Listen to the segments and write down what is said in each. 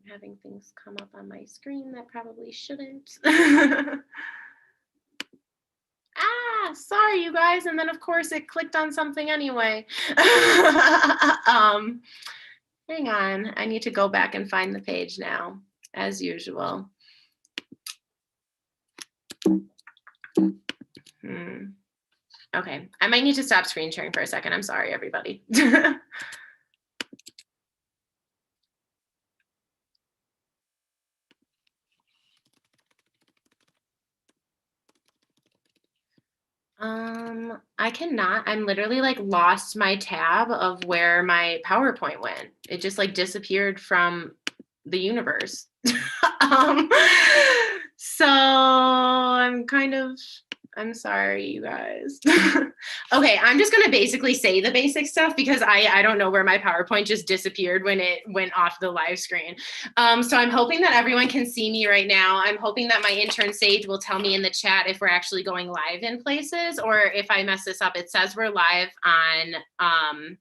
I'm having things come up on my screen that probably shouldn't. Sorry, you guys. And then, of course, it clicked on something anyway. Hang on. I need to go back and find the page now, as usual. Okay. I might need to stop screen sharing for a second. I'm sorry, everybody. I cannot. I'm literally like lost my tab of where my PowerPoint went. It just like disappeared from the universe. So I'm sorry, you guys. Okay, I'm just gonna basically say the basic stuff because I don't know where my PowerPoint just disappeared when it went off the live screen. So I'm hoping that everyone can see me right now. I'm hoping that my intern Sage will tell me in the chat if we're actually going live in places, or if I mess this up. It says we're live on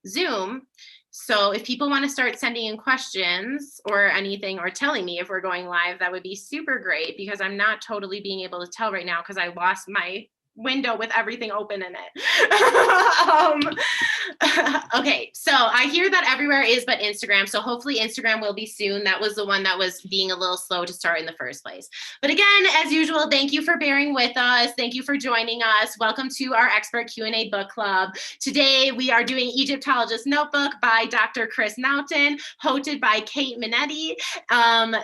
Zoom. So if people want to start sending in questions or anything, or telling me if we're going live, that would be super great, because I'm not totally being able to tell right now because I lost my window with everything open in it. Okay, so I hear that everywhere is but Instagram. So hopefully Instagram will be soon. That was the one that was being a little slow to start in the first place. But again, as usual, thank you for bearing with us. Thank you for joining us. Welcome to our expert Q&A book club. Today we are doing Egyptologist Notebook by Dr. Chris Naunton, hosted by Kate Minniti.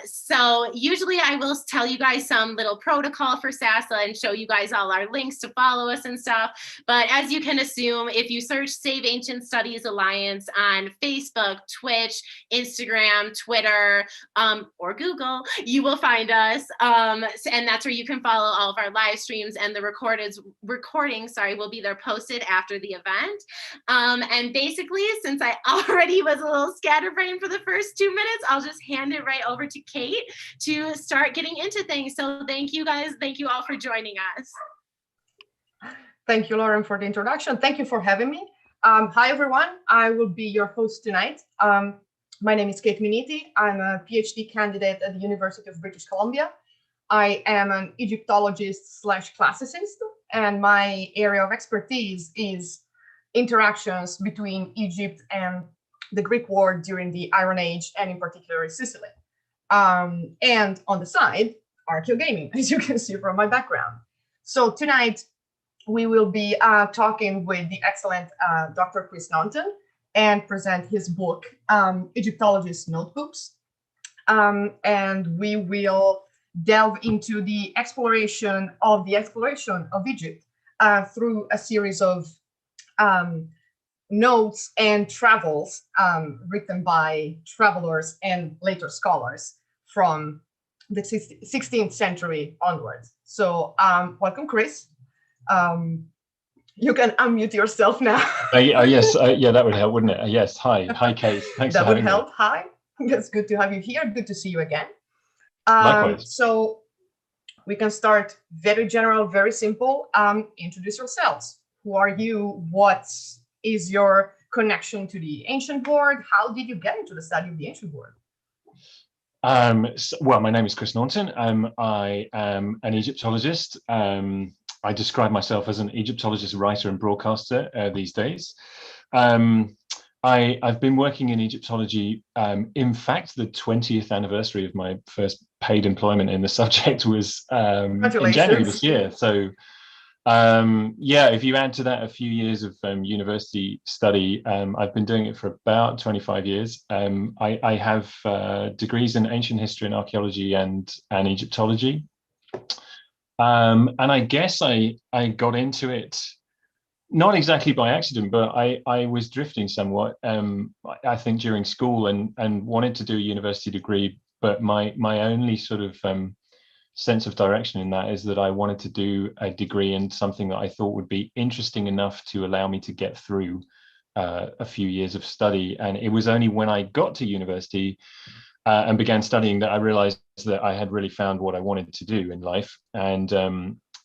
So usually I will tell you guys some little protocol for SASA and show you guys all our links to follow us and stuff. But as you can assume, if you search Save Ancient Studies Alliance on Facebook, Twitch, Instagram, Twitter, or Google, you will find us. And that's where you can follow all of our live streams, and the recordings, will be there posted after the event. And basically, since I already was a little scatterbrained for the first 2 minutes, I'll just hand it right over to Kate to start getting into things. So thank you guys. Thank you all for joining us. Thank you, Lauren, for the introduction. Thank you for having me. Hi, everyone. I will be your host tonight. My name is Kate Minniti. I'm a PhD candidate at the University of British Columbia. I am an Egyptologist / classicist, and my area of expertise is interactions between Egypt and the Greek world during the Iron Age, and in particular Sicily. And on the side, archaeogaming, as you can see from my background. So tonight, we will be talking with the excellent Dr. Chris Naunton and present his book, Egyptologist Notebooks. And we will delve into the exploration of Egypt through a series of notes and travels written by travelers and later scholars from the 16th century onwards. So welcome, Chris. You can unmute yourself now. Yes, yeah, that would help, wouldn't it? Yes, hi, Kate. Thanks for having me. That would help. Hi, it's good to have you here. Good to see you again. Likewise. So we can start very general, very simple. Introduce yourselves. Who are you? What is your connection to the ancient world? How did you get into the study of the ancient world? Well, my name is Chris Naunton. I am an Egyptologist. I describe myself as an Egyptologist writer and broadcaster these days. I've been working in Egyptology. In fact, the 20th anniversary of my first paid employment in the subject was in January this year. So yeah, if you add to that a few years of university study, I've been doing it for about 25 years. I have degrees in ancient history and archaeology and Egyptology. And I guess I got into it not exactly by accident, but I was drifting somewhat, I think, during school and wanted to do a university degree. But my only sort of sense of direction in that is that I wanted to do a degree in something that I thought would be interesting enough to allow me to get through a few years of study. And it was only when I got to university and began studying that I realized that I had really found what I wanted to do in life. And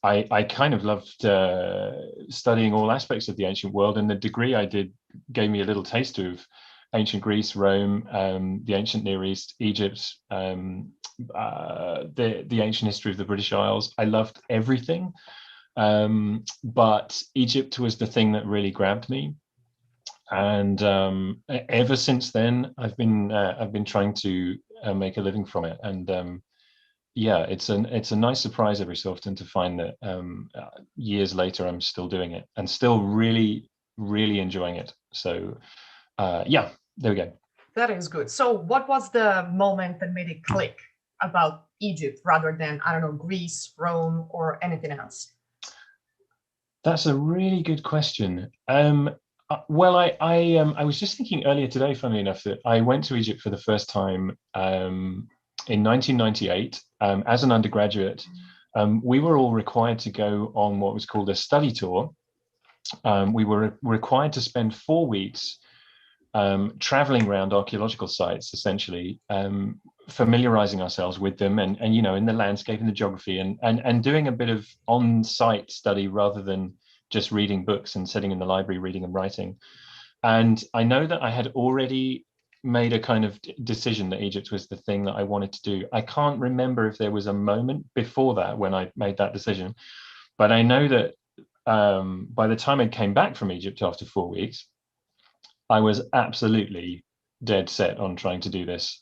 I kind of loved studying all aspects of the ancient world, and the degree I did gave me a little taste of ancient Greece, Rome, the ancient Near East, Egypt, the ancient history of the British Isles. I loved everything, but Egypt was the thing that really grabbed me. And ever since then, I've been trying to make a living from it. And yeah, it's a nice surprise every so often to find that years later I'm still doing it and still really enjoying it. So yeah, there we go. That is good. So what was the moment that made it click about Egypt rather than, I don't know, Greece, Rome, or anything else? That's a really good question. Well, I was just thinking earlier today, funnily enough, that I went to Egypt for the first time in 1998 as an undergraduate. We were all required to go on what was called a study tour. We were required to spend 4 weeks traveling around archaeological sites, essentially, familiarizing ourselves with them and you know, in the landscape and the geography and doing a bit of on-site study rather than just reading books and sitting in the library reading and writing. And I know that I had already made a kind of decision that Egypt was the thing that I wanted to do. I can't remember if there was a moment before that when I made that decision, but I know that by the time I came back from Egypt after 4 weeks, I was absolutely dead set on trying to do this.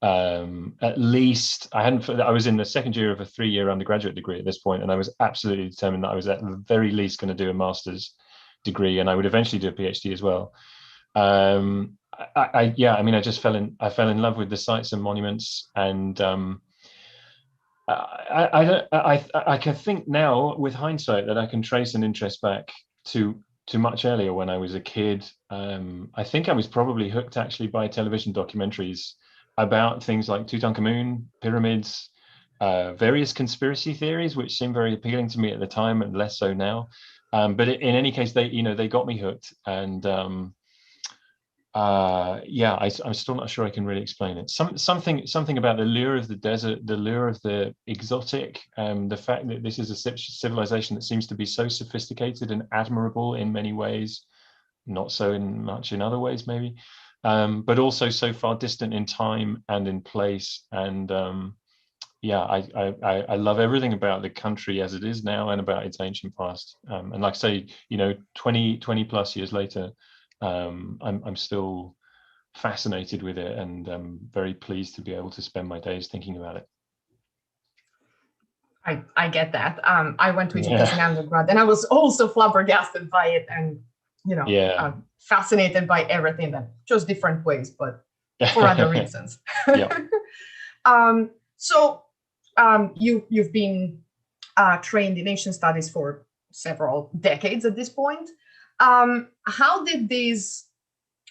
At least I was in the second year of a 3-year undergraduate degree at this point, and I was absolutely determined that I was at the very least going to do a master's degree, and I would eventually do a PhD as well. Yeah, I mean, I fell in love with the sites and monuments, and I can think now with hindsight that I can trace an interest back to much earlier when I was a kid. I think I was probably hooked actually by television documentaries about things like Tutankhamun, pyramids, various conspiracy theories, which seemed very appealing to me at the time and less so now. But in any case, they got me hooked. And yeah, I'm still not sure I can really explain it. Something about the lure of the desert, the lure of the exotic, the fact that this is a civilization that seems to be so sophisticated and admirable in many ways, not so much in other ways maybe, but also so far distant in time and in place. And yeah, I love everything about the country as it is now and about its ancient past. And like I say, you know, 20 plus years later, I'm still fascinated with it, and I'm very pleased to be able to spend my days thinking about it. I get that. I went to Egypt as an undergrad, and I was also flabbergasted by it, and you know, fascinated by everything, that just different ways, but for other reasons. So you've been trained in Asian studies for several decades at this point. How did this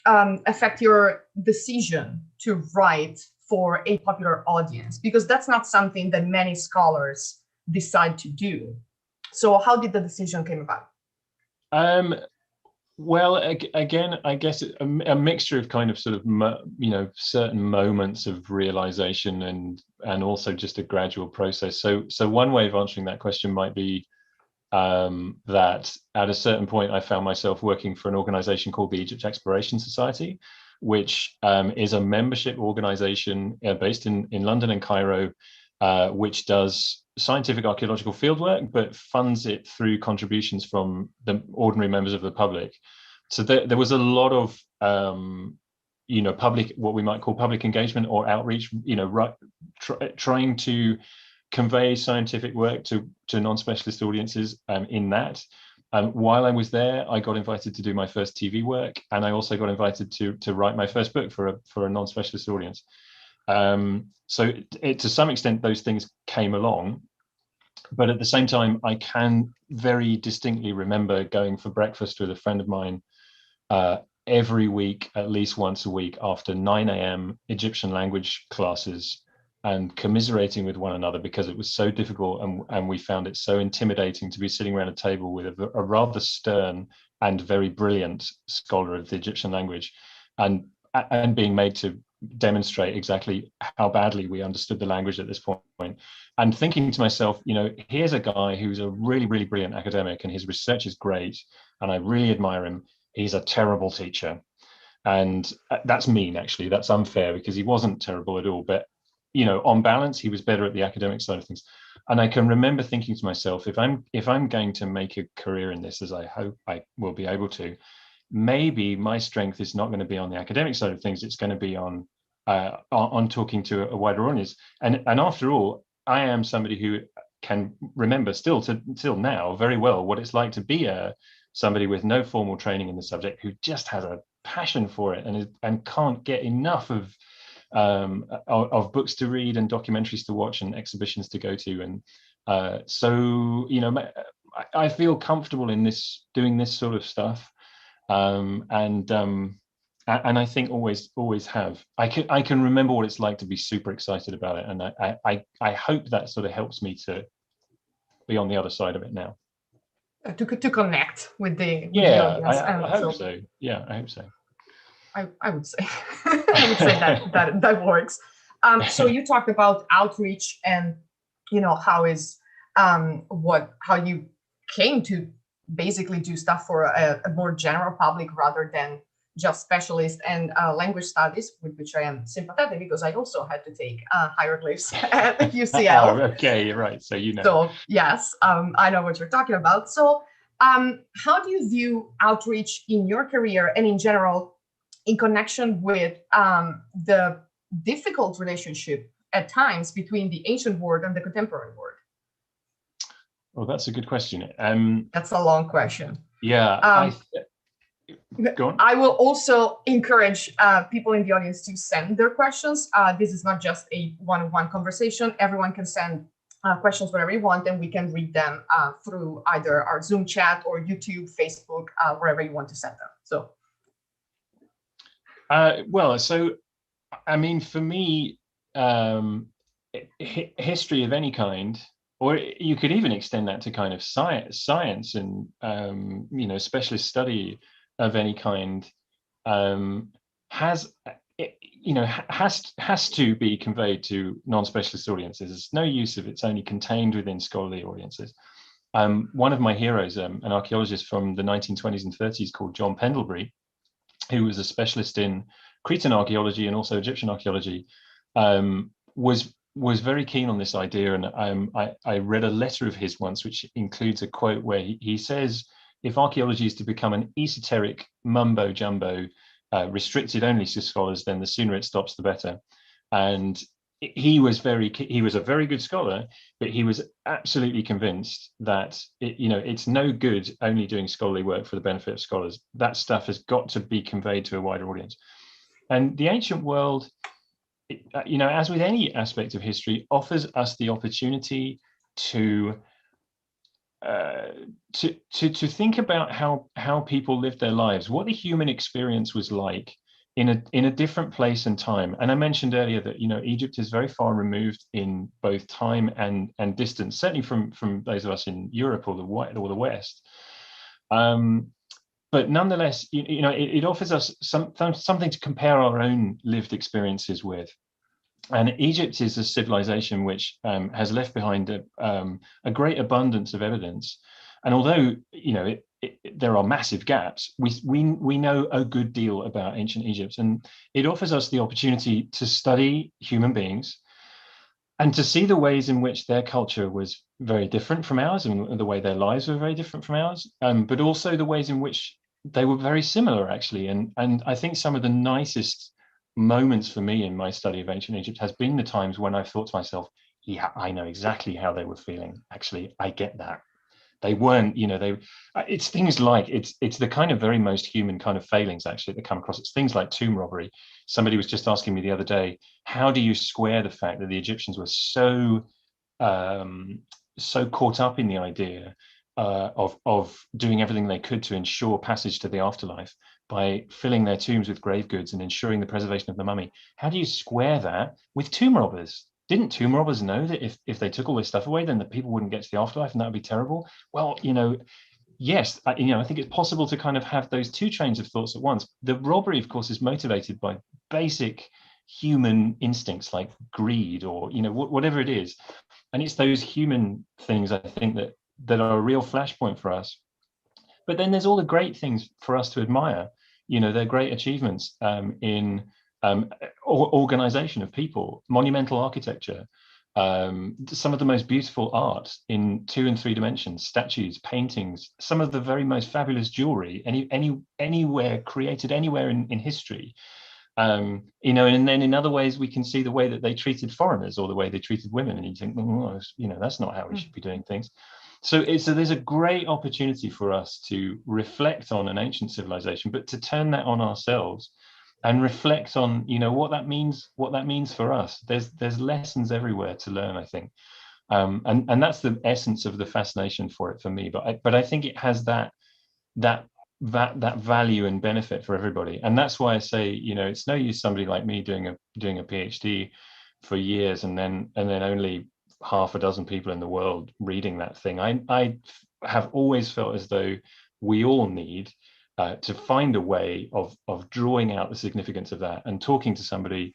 affect your decision to write for a popular audience? Because that's not something that many scholars decide to do. So how did the decision came about? Well, again, I guess a mixture of kind of sort of, you know, certain moments of realization and also just a gradual process. So one way of answering that question might be that at a certain point I found myself working for an organization called the Egypt Exploration Society, which is a membership organization based in London and Cairo, which does scientific archaeological fieldwork, but funds it through contributions from the ordinary members of the public. So there was a lot of you know, public, what we might call public engagement or outreach, you know, trying to convey scientific work to non-specialist audiences in that. While I was there, I got invited to do my first TV work, and I also got invited to write my first book for a non-specialist audience. So to some extent, those things came along. But at the same time, I can very distinctly remember going for breakfast with a friend of mine every week, at least once a week, after 9 a.m. Egyptian language classes, and commiserating with one another because it was so difficult, and we found it so intimidating to be sitting around a table with a rather stern and very brilliant scholar of the Egyptian language, and being made to demonstrate exactly how badly we understood the language at this point, and thinking to myself, you know, here's a guy who's a really, really brilliant academic and his research is great and I really admire him. He's a terrible teacher. And that's mean, actually. That's unfair, because he wasn't terrible at all. But, you know, on balance, he was better at the academic side of things. And I can remember thinking to myself, if I'm going to make a career in this, as I hope I will be able to, maybe my strength is not going to be on the academic side of things. It's going to be on talking to a wider audience. And after all, I am somebody who can remember still now very well what it's like to be somebody with no formal training in the subject, who just has a passion for it and can't get enough of books to read and documentaries to watch and exhibitions to go to. And so, you know, I feel comfortable in doing this sort of stuff. And I think always have. I can remember what it's like to be super excited about it, and I hope that sort of helps me to be on the other side of it now. To connect with the audience. I hope so. Yeah, I hope so. I would say I would say that works. So you talked about outreach, and you know how you came to basically do stuff for a more general public rather than just specialists and language studies, with which I am sympathetic, because I also had to take hieroglyphs at UCL. Oh, okay, you're right. So you know. So yes, I know what you're talking about. So how do you view outreach in your career and in general, in connection with the difficult relationship at times between the ancient world and the contemporary world? Well, that's a good question. That's a long question. Yeah. Go on. I will also encourage people in the audience to send their questions. This is not just a one-on-one conversation. Everyone can send questions wherever you want, and we can read them through either our Zoom chat or YouTube, Facebook, wherever you want to send them. So. So, I mean, for me, history of any kind, or you could even extend that to kind of science and, you know, specialist study of any kind, has to be conveyed to non-specialist audiences. There's no use if it's only contained within scholarly audiences. One of my heroes, an archaeologist from the 1920s and 30s called John Pendlebury, who was a specialist in Cretan archaeology and also Egyptian archaeology, was very keen on this idea. And I read a letter of his once, which includes a quote where he says, if archaeology is to become an esoteric mumbo jumbo, restricted only to scholars, then the sooner it stops, the better. And he was a very good scholar, but he was absolutely convinced that it's no good only doing scholarly work for the benefit of scholars. That stuff has got to be conveyed to a wider audience. And the ancient world, as with any aspect of history, offers us the opportunity to think about how people lived their lives, what the human experience was like in a different place and time. And I mentioned earlier that Egypt is very far removed in both time and distance, certainly from those of us in Europe or the West. But nonetheless, it offers us something to compare our own lived experiences with. And Egypt is a civilization which has left behind a great abundance of evidence. And although there are massive gaps, we know a good deal about ancient Egypt, and it offers us the opportunity to study human beings and to see the ways in which their culture was very different from ours, and the way their lives were very different from ours, but also the ways in which they were very similar, actually. And I think some of the nicest moments for me in my study of ancient Egypt has been the times when I've thought to myself, yeah, I know exactly how they were feeling. Actually, I get that. They weren't, it's things like, it's the kind of very most human kind of failings, actually, that come across. It's things like tomb robbery. Somebody was just asking me the other day, how do you square the fact that the Egyptians were so caught up in the idea of doing everything they could to ensure passage to the afterlife by filling their tombs with grave goods and ensuring the preservation of the mummy? How do you square that with tomb robbers? Didn't tomb robbers know that if they took all this stuff away, then the people wouldn't get to the afterlife, and that would be terrible? Well, yes, I think it's possible to kind of have those two trains of thoughts at once. The robbery, of course, is motivated by basic human instincts like greed or whatever it is, and it's those human things, I think, that are a real flashpoint for us. But then there's all the great things for us to admire. their great achievements in organization of people, monumental architecture, some of the most beautiful art in 2 and 3 dimensions, statues, paintings, some of the very most fabulous jewelry anywhere created anywhere in history. And then in other ways we can see the way that they treated foreigners or the way they treated women, and you think, that's not how we should be doing things. So there's a great opportunity for us to reflect on an ancient civilization, but to turn that on ourselves and reflect on, what that means for us. There's lessons everywhere to learn, I think. And that's the essence of the fascination for it for me. But I think it has that value and benefit for everybody. And that's why I say, it's no use somebody like me doing a PhD for years and then only half a dozen people in the world reading that thing. I have always felt as though we all need to find a way of drawing out the significance of that and talking to somebody,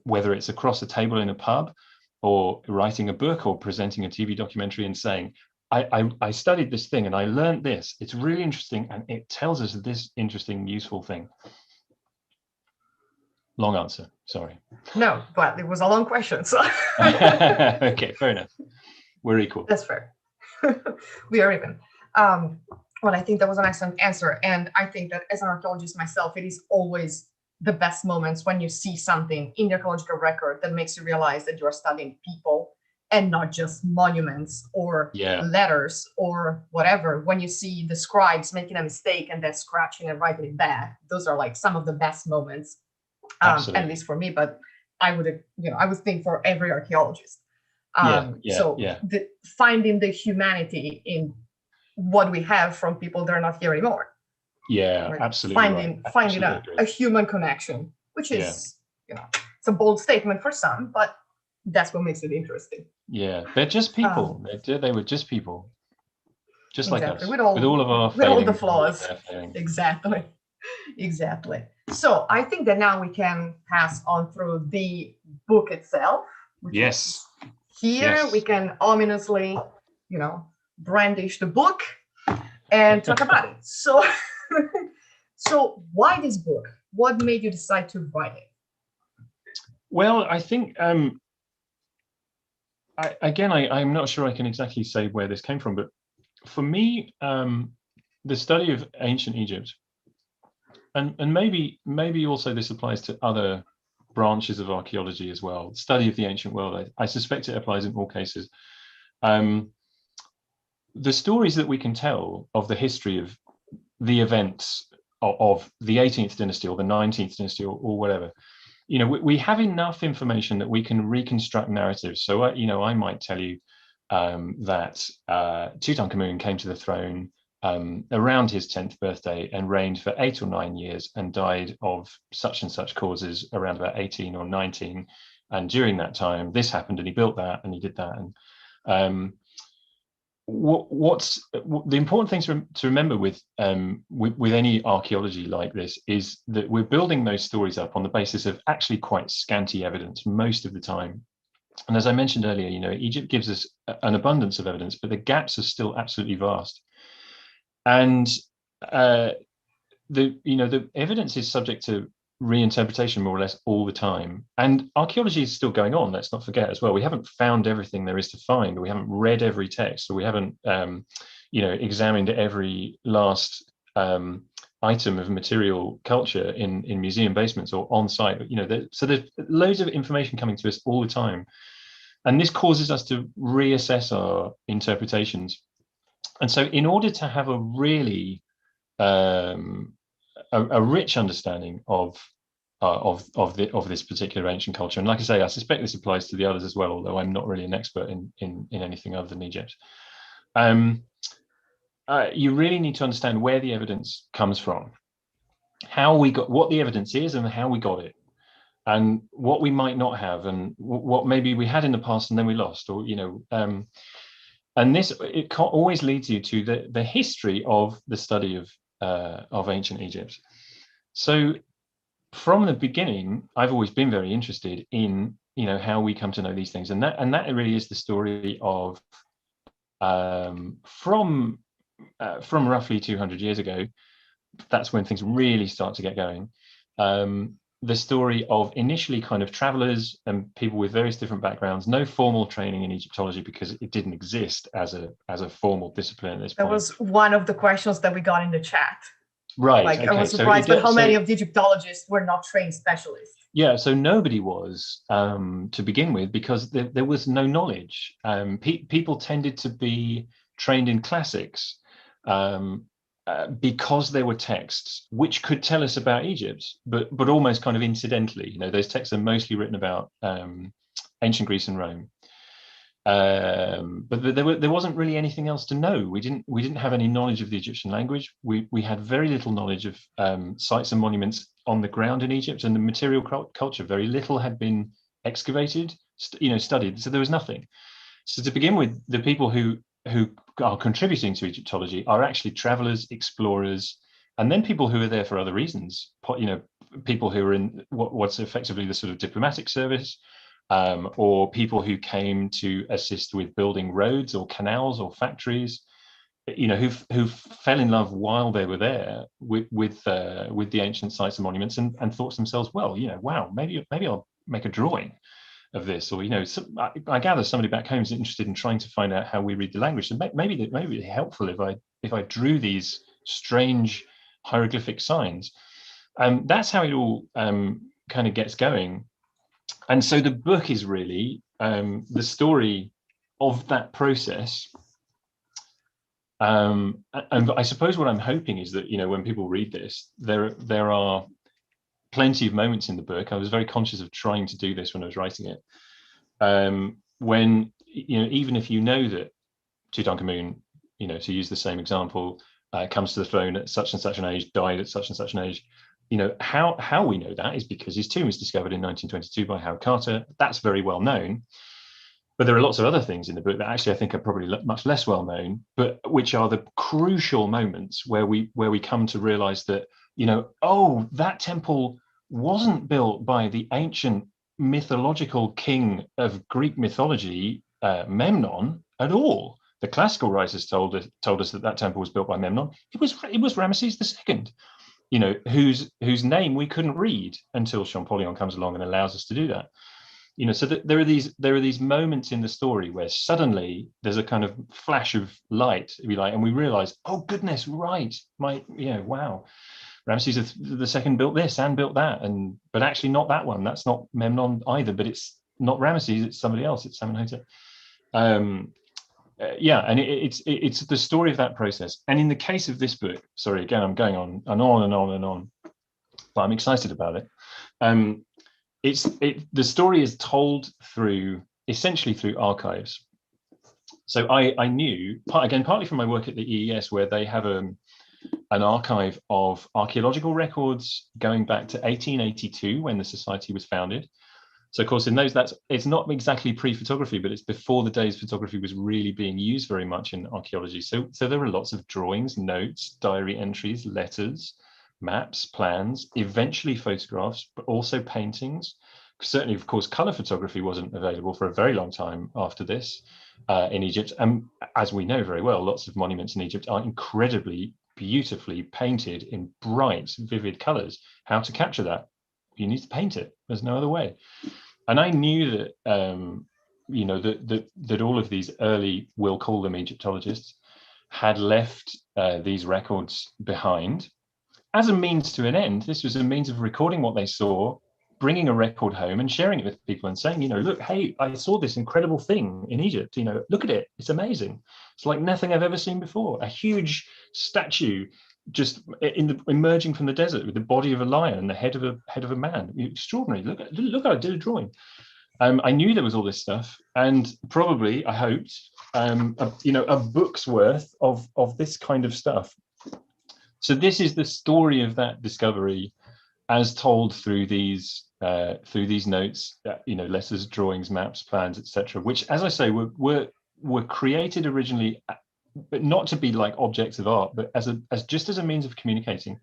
whether it's across a table in a pub or writing a book or presenting a TV documentary and saying, I studied this thing and I learned this. It's really interesting and it tells us this interesting, useful thing. Long answer, sorry. No, but it was a long question. So okay, fair enough. We're equal. That's fair. We are even. Well, I think that was an excellent answer. And I think that as an archaeologist myself, it is always the best moments when you see something in the archaeological record that makes you realize that you're studying people and not just monuments or letters or whatever. When you see the scribes making a mistake and then scratching and writing it back, those are like some of the best moments, at least for me. But I would think for every archaeologist. Finding the humanity in what we have from people that are not here anymore. Yeah, right? Absolutely. Finding a human connection, which is, it's a bold statement for some, but that's what makes it interesting. Yeah, they're just people. They were just people, just like us, with all of our with all the flaws. Exactly. So I think that now we can pass on through the book itself. Yes. Here we can ominously, brandish the book and talk about it. So, so why this book? What made you decide to write it? Well, I think. I'm not sure I can exactly say where this came from, but for me, the study of ancient Egypt, and maybe also this applies to other branches of archaeology as well, study of the ancient world, I suspect it applies in all cases. The stories that we can tell of the history of the events of the 18th dynasty or the 19th dynasty or whatever, we have enough information that we can reconstruct narratives. So, I might tell you that Tutankhamun came to the throne around his 10th birthday and reigned for 8 or 9 years and died of such and such causes around about 18 or 19. And during that time, this happened and he built that and he did that. And what's the important thing to remember with any archaeology like this is that we're building those stories up on the basis of actually quite scanty evidence most of the time. And as I mentioned earlier, Egypt gives us an abundance of evidence, but the gaps are still absolutely vast. And the evidence is subject to reinterpretation more or less all the time. And archaeology is still going on, let's not forget as well. We haven't found everything there is to find, or we haven't read every text, or we haven't examined every last item of material culture in museum basements or on site. So there's loads of information coming to us all the time. And this causes us to reassess our interpretations. And so in order to have a really a rich understanding of this particular ancient culture, and like I say, I suspect this applies to the others as well, although I'm not really an expert in anything other than Egypt. You really need to understand where the evidence comes from, what the evidence is, and how we got it, and what we might not have, and what maybe we had in the past and then we lost, or and this always leads you to the history of the study of ancient Egypt. So from the beginning, I've always been very interested in how we come to know these things, and that really is the story of from roughly 200 years ago, that's when things really start to get going. The story of initially kind of travelers and people with various different backgrounds, no formal training in Egyptology because it didn't exist as a formal discipline at this point. That was one of the questions that we got in the chat. Right. Like, okay. I was surprised by how many of the Egyptologists were not trained specialists. Yeah, so nobody was to begin with, because there was no knowledge. People tended to be trained in classics because there were texts which could tell us about Egypt, but almost kind of incidentally. You know, those texts are mostly written about ancient Greece and Rome. But there wasn't really anything else to know. We didn't have any knowledge of the Egyptian language. We had very little knowledge of sites and monuments on the ground in Egypt, and the material culture. Very little had been excavated, studied. So there was nothing. So to begin with, the people who are contributing to Egyptology are actually travelers, explorers, and then people who are there for other reasons. People who are in what's effectively the sort of diplomatic service. Or people who came to assist with building roads or canals or factories, who fell in love while they were there with the ancient sites and monuments, and thought to themselves, well, wow, maybe I'll make a drawing of this, or I gather somebody back home is interested in trying to find out how we read the language. So maybe it'd be helpful if I drew these strange hieroglyphic signs. That's how it all kind of gets going. And so the book is really the story of that process. And I suppose what I'm hoping is that, when people read this, there are plenty of moments in the book. I was very conscious of trying to do this when I was writing it. When, even if you know that Tutankhamun, to use the same example, comes to the throne at such and such an age, died at such and such an age, how we know that is because his tomb was discovered in 1922 by Howard Carter. That's very well known. But there are lots of other things in the book that actually I think are probably much less well known, but which are the crucial moments where we come to realize that, that temple wasn't built by the ancient mythological king of Greek mythology, Memnon, at all. The classical writers told us that temple was built by Memnon. It was Ramesses II. Whose name we couldn't read until Champollion comes along and allows us to do that. So that there are these moments in the story where suddenly there's a kind of flash of light, if you like, and we realize, oh goodness, right, wow, Ramesses II built this and built that, but actually not that one. That's not Memnon either, but it's not Ramesses, it's somebody else, it's Amenhotep. And it's the story of that process. And in the case of this book, sorry, again, I'm going on and on and on and on, but I'm excited about it. The story is told essentially through archives. So I knew, again, partly from my work at the EES, where they have an archive of archaeological records going back to 1882 when the society was founded. So of course, in those, it's not exactly pre-photography, but it's before the days photography was really being used very much in archaeology. So there are lots of drawings, notes, diary entries, letters, maps, plans, eventually photographs, but also paintings. Certainly, of course, color photography wasn't available for a very long time after this in Egypt. And as we know very well, lots of monuments in Egypt are incredibly beautifully painted in bright, vivid colors. How to capture that? You need to paint it. There's no other way. And I knew that, that all of these early, we'll call them Egyptologists, had left these records behind as a means to an end. This was a means of recording what they saw, bringing a record home and sharing it with people and saying, look, hey, I saw this incredible thing in Egypt. Look at it. It's amazing. It's like nothing I've ever seen before. A huge statue just emerging from the desert with the body of a lion and the head of a man. Extraordinary. Look, I did a drawing. I knew there was all this stuff, and probably I hoped a book's worth of this kind of stuff. So this is the story of that discovery, as told through these notes, letters, drawings, maps, plans, etc. Which, as I say, were created originally, but not to be like objects of art, but as just as a means of communicating.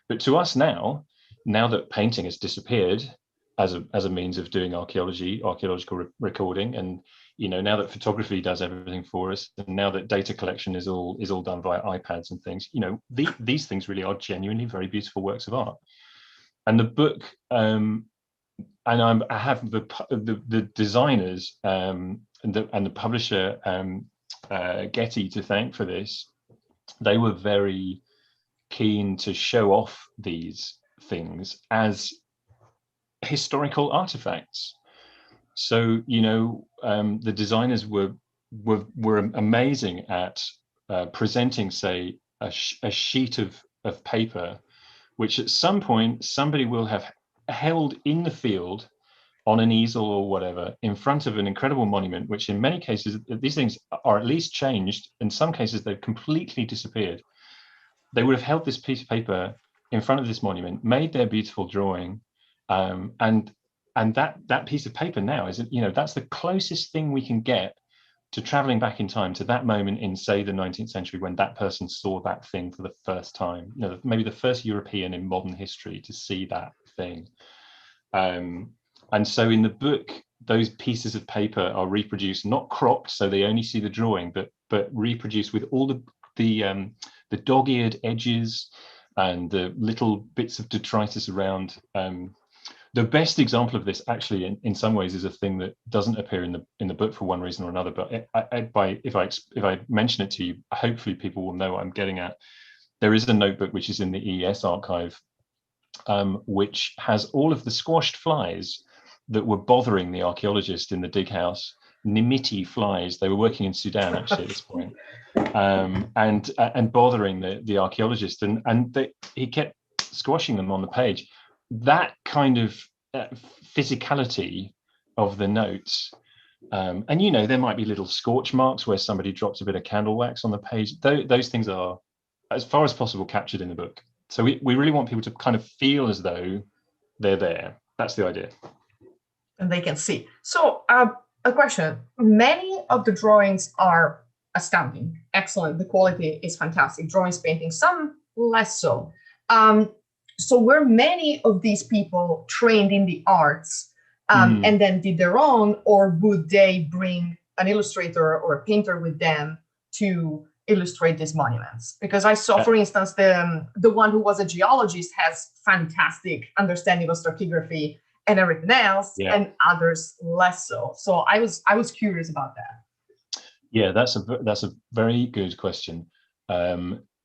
But to us now that painting has disappeared as a means of doing archaeological recording, and now that photography does everything for us, and now that data collection is all done via iPads and things, these things really are genuinely very beautiful works of art. And the book, and I have the designers and the publisher Getty to thank for this. They were very keen to show off these things as historical artifacts. So the designers were amazing at presenting, say, a sheet of paper, which at some point somebody will have held in the field on an easel or whatever in front of an incredible monument, which in many cases these things are at least changed. In some cases they've completely disappeared. They would have held this piece of paper in front of this monument, made their beautiful drawing, and that piece of paper now is, that's the closest thing we can get to traveling back in time to that moment in, say, the 19th century when that person saw that thing for the first time. Maybe the first European in modern history to see that thing. And so in the book, those pieces of paper are reproduced, not cropped so they only see the drawing, but reproduced with all the dog-eared edges and the little bits of detritus around. The best example of this, actually, in some ways, is a thing that doesn't appear in the book for one reason or another. But if I mention it to you, hopefully people will know what I'm getting at. There is a notebook which is in the EES archive, which has all of the squashed flies that were bothering the archaeologist in the dig house. Minniti flies. They were working in Sudan actually at this point, and bothering the archaeologist, and he kept squashing them on the page. That kind of physicality of the notes, and there might be little scorch marks where somebody drops a bit of candle wax on the page. Those things are, as far as possible, captured in the book. So we really want people to kind of feel as though they're there. That's the idea. And they can see. So a question, many of the drawings are astounding, excellent. The quality is fantastic. Drawings, paintings, some less so. So were many of these people trained in the arts and then did their own, or would they bring an illustrator or a painter with them to illustrate these monuments? Because I saw, for instance, the one who was a geologist has fantastic understanding of stratigraphy and everything else, and others less so. So I was curious about that. Yeah, that's a very good question.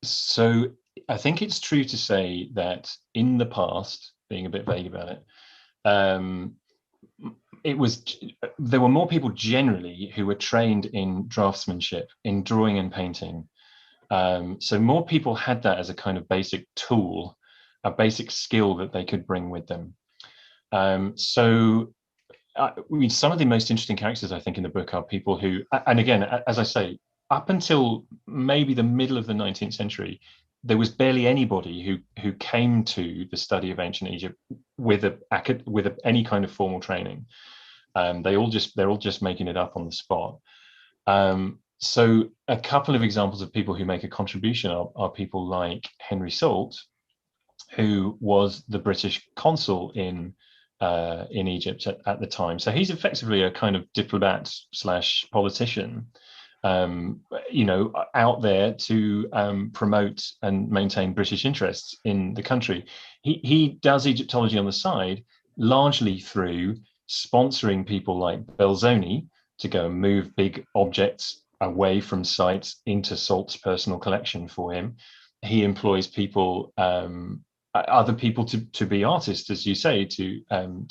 So I think it's true to say that in the past, being a bit vague about it, there were more people generally who were trained in draftsmanship, in drawing and painting. So more people had that as a kind of basic tool, a basic skill that they could bring with them. Some of the most interesting characters, I think, in the book are people who, and again, as I say, up until maybe the middle of the 19th century, there was barely anybody who came to the study of ancient Egypt with any kind of formal training. They're all just making it up on the spot. So a couple of examples of people who make a contribution are people like Henry Salt, who was the British consul in Egypt at the time. So he's effectively a kind of diplomat / politician, out there to promote and maintain British interests in the country. He does Egyptology on the side, largely through sponsoring people like Belzoni to go and move big objects away from sites into Salt's personal collection for him. He employs people, other people to be artists, as you say, to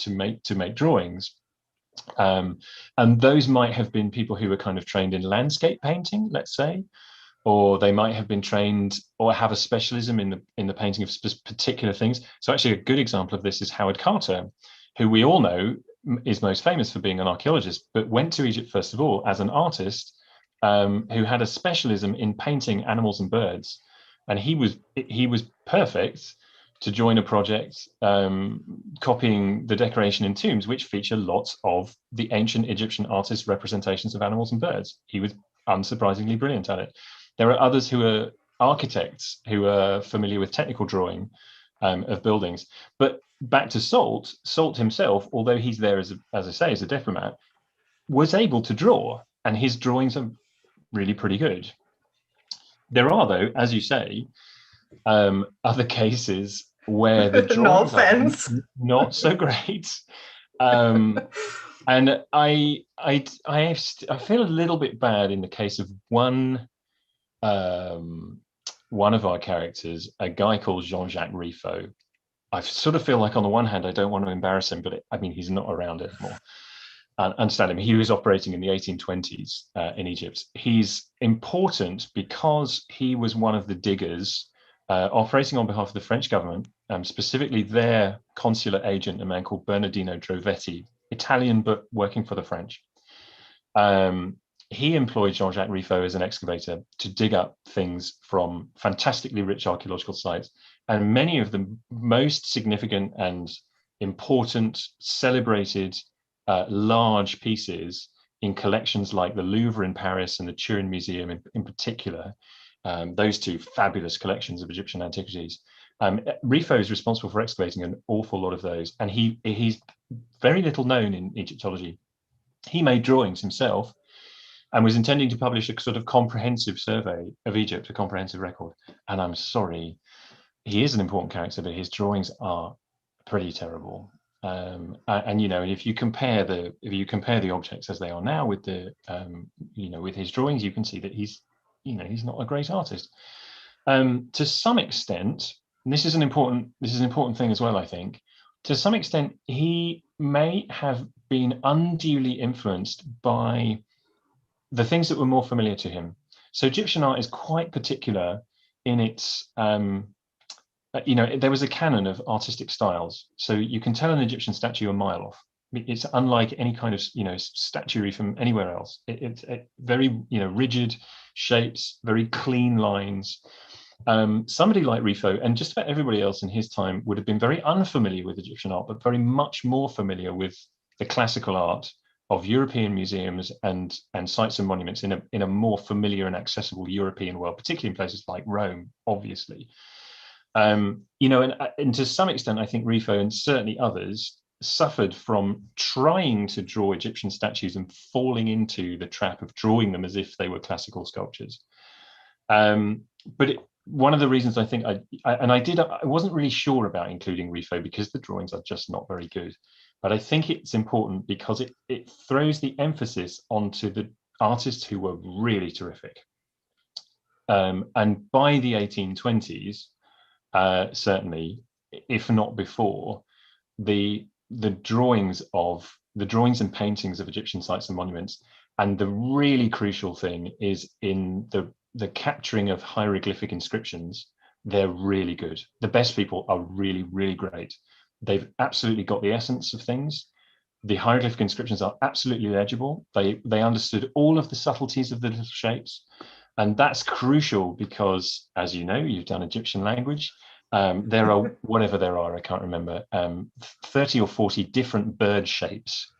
make drawings. And those might have been people who were kind of trained in landscape painting, let's say, or they might have been trained or have a specialism in the painting of particular things. So actually a good example of this is Howard Carter, who we all know is most famous for being an archaeologist, but went to Egypt first of all as an artist, who had a specialism in painting animals and birds. And he was perfect to join a project copying the decoration in tombs, which feature lots of the ancient Egyptian artists' representations of animals and birds. He was unsurprisingly brilliant at it. There are others who are architects who are familiar with technical drawing of buildings. But back to Salt himself, although he's there as I say, as a diplomat, was able to draw, and his drawings are really pretty good. There are, though, as you say, other cases where the drawings are not so great. And I feel a little bit bad in the case of one of our characters, a guy called JeanJacques Rouss. I sort of feel like, on the one hand, I don't want to embarrass him, but I mean, he's not around anymore. Understand him. He was operating in the 1820s in Egypt. He's important because he was one of the diggers operating on behalf of the French government, specifically their consular agent, a man called Bernardino Drovetti, Italian but working for the French. He employed JeanJacques Rouss as an excavator to dig up things from fantastically rich archaeological sites, and many of the most significant and important, celebrated, large pieces in collections like the Louvre in Paris and the Turin Museum in particular, those two fabulous collections of Egyptian antiquities. Rouss is responsible for excavating an awful lot of those, and he's very little known in Egyptology. He made drawings himself and was intending to publish a sort of comprehensive survey of Egypt, a comprehensive record. And I'm sorry, he is an important character, but his drawings are pretty terrible. And if you compare the objects as they are now with the with his drawings, you can see that he's not a great artist. To some extent, and this is an important thing as well, I think, to some extent, he may have been unduly influenced by the things that were more familiar to him. So Egyptian art is quite particular in its, there was a canon of artistic styles. So you can tell an Egyptian statue a mile off. It's unlike any kind of, statuary from anywhere else. It's very, rigid shapes, very clean lines. Somebody like Rouss and just about everybody else in his time would have been very unfamiliar with Egyptian art, but very much more familiar with the classical art of European museums and sites and monuments in a more familiar and accessible European world, particularly in places like Rome, obviously. And to some extent, I think Rouss and certainly others suffered from trying to draw Egyptian statues and falling into the trap of drawing them as if they were classical sculptures. One of the reasons I think I wasn't really sure about including Rouss because the drawings are just not very good. But I think it's important because it throws the emphasis onto the artists who were really terrific. And by the 1820s, certainly, if not before, the drawings and paintings of Egyptian sites and monuments, and the really crucial thing is in the capturing of hieroglyphic inscriptions, they're really good. The best people are really, really great. They've absolutely got the essence of things. The hieroglyphic inscriptions are absolutely legible. They understood all of the subtleties of the little shapes. And that's crucial because, as you know, you've done Egyptian language. There are, whatever there are, I can't remember, 30 or 40 different bird shapes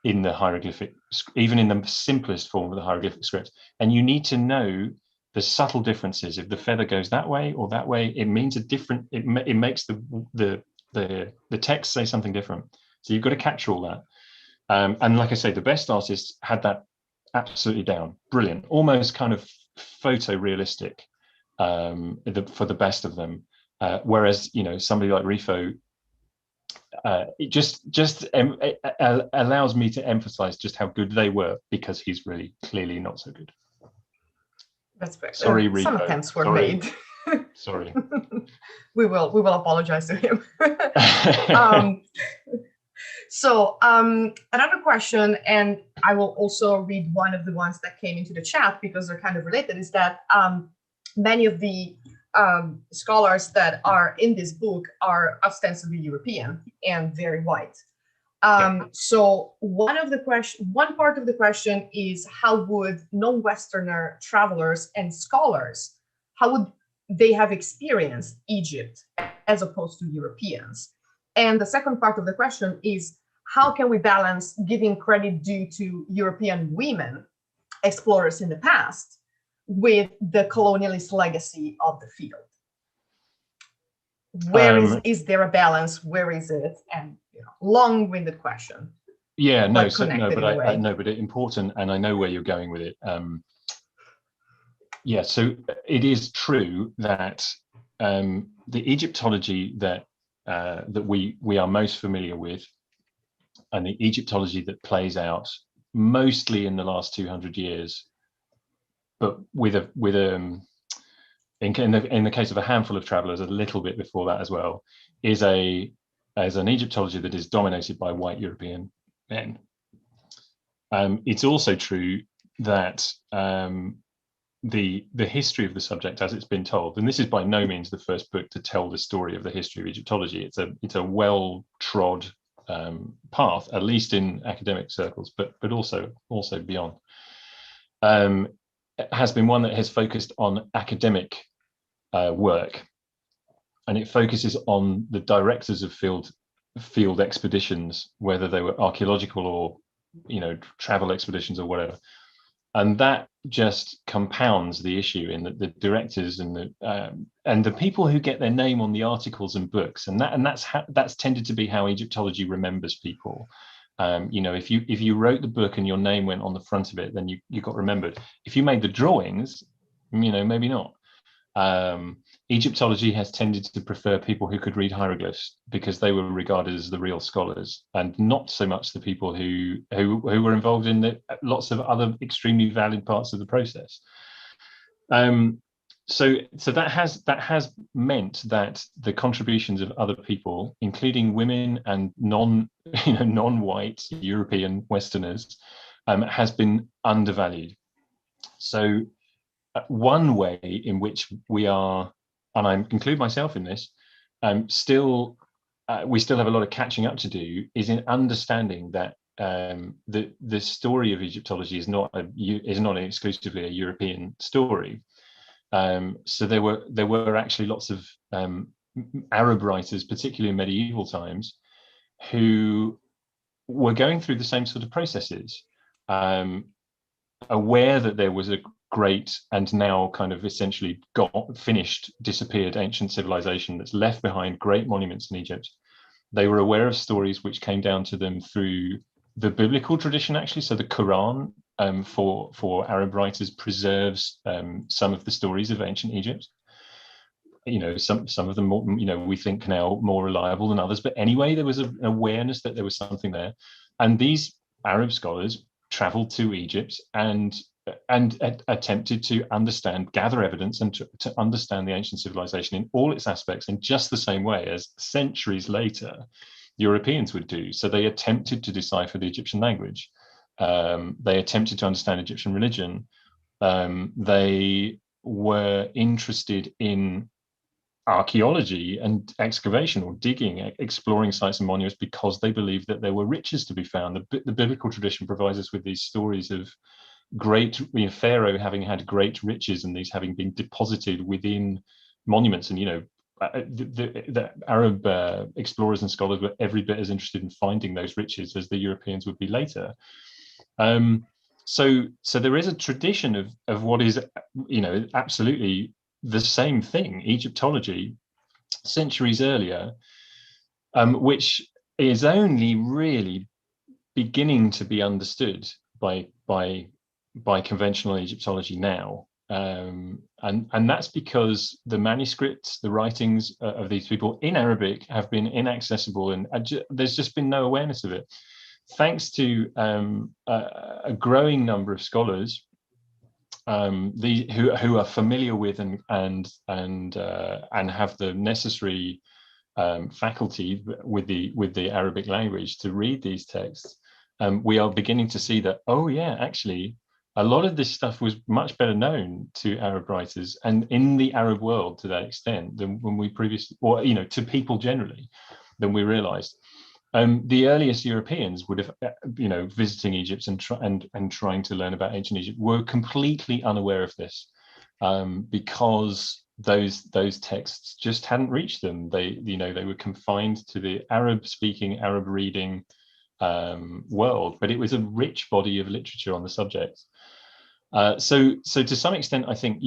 in the hieroglyphic, even in the simplest form of the hieroglyphic script. And you need to know the subtle differences. If the feather goes that way or that way, it means it makes the text say something different. So you've got to capture all that. And like I say, the best artists had that absolutely down. Brilliant, almost kind of photorealistic for the best of them. Whereas, somebody like Rouss, it just allows me to emphasize just how good they were because he's really clearly not so good. That's fair. Sorry, Rouss. Some attempts were made. Sorry. We will apologize to him. So another question, and I will also read one of the ones that came into the chat because they're kind of related, is that many of the scholars that are in this book are ostensibly European and very white. So one part of the question is, how would non-Westerner travelers and scholars, how would they have experienced Egypt as opposed to Europeans? And the second part of the question is, how can we balance giving credit due to European women explorers in the past with the colonialist legacy of the field? Where is there a balance? Where is it? And long-winded question. Yeah, no, but so no, connected but in a way. I know, but it's important, and I know where you're going with it. Yeah, so it is true that the Egyptology that we are most familiar with, and the Egyptology that plays out mostly in the last 200 years, but with in the case of a handful of travelers, a little bit before that as well, is an Egyptology that is dominated by white European men. It's also true that the history of the subject as it's been told, and this is by no means the first book to tell the story of the history of Egyptology. It's a well-trod path, at least in academic circles, but also beyond. It has been one that has focused on academic work, and it focuses on the directors of field expeditions, whether they were archaeological or travel expeditions or whatever. And that just compounds the issue in that the directors and the people who get their name on the articles and books, and that's tended to be how Egyptology remembers people. If you wrote the book and your name went on the front of it, then you got remembered. If you made the drawings, maybe not. Egyptology has tended to prefer people who could read hieroglyphs because they were regarded as the real scholars, and not so much the people who were involved in lots of other extremely valid parts of the process. So that has meant that the contributions of other people, including women and non-white European Westerners, has been undervalued. So one way in which we are, and I include myself in this, we still have a lot of catching up to do, is in understanding that the story of Egyptology is not exclusively a European story. So there were actually lots of Arab writers, particularly in medieval times, who were going through the same sort of processes, aware that there was a great and now kind of essentially disappeared ancient civilization that's left behind great monuments in Egypt. They were aware of stories which came down to them through the biblical tradition, actually. So the Quran, for Arab writers, preserves some of the stories of ancient Egypt. Some of them more, we think now more reliable than others. But anyway, there was an awareness that there was something there, and these Arab scholars traveled to Egypt and attempted to gather evidence and to understand the ancient civilization in all its aspects in just the same way as centuries later Europeans would do. So they attempted to decipher the Egyptian language. They attempted to understand Egyptian religion. They were interested in archaeology and excavation or digging, exploring sites and monuments because they believed that there were riches to be found. The biblical tradition provides us with these stories of great Pharaoh having had great riches and these having been deposited within monuments. And the Arab explorers and scholars were every bit as interested in finding those riches as the Europeans would be later. So there is a tradition of what is absolutely the same thing, Egyptology, centuries earlier, which is only really beginning to be understood by conventional Egyptology now, and that's because the manuscripts, the writings of these people in Arabic have been inaccessible, and there's just been no awareness of it. Thanks to a growing number of scholars who are familiar with and have the necessary faculty with the Arabic language to read these texts, we are beginning to see that, oh yeah, actually a lot of this stuff was much better known to Arab writers and in the Arab world to that extent than when we previously, or to people generally, than we realized. The earliest Europeans would have, visiting Egypt and trying to learn about ancient Egypt were completely unaware of this, because those texts just hadn't reached them. They were confined to the Arab-speaking, Arab-reading world, but it was a rich body of literature on the subject. So to some extent, I think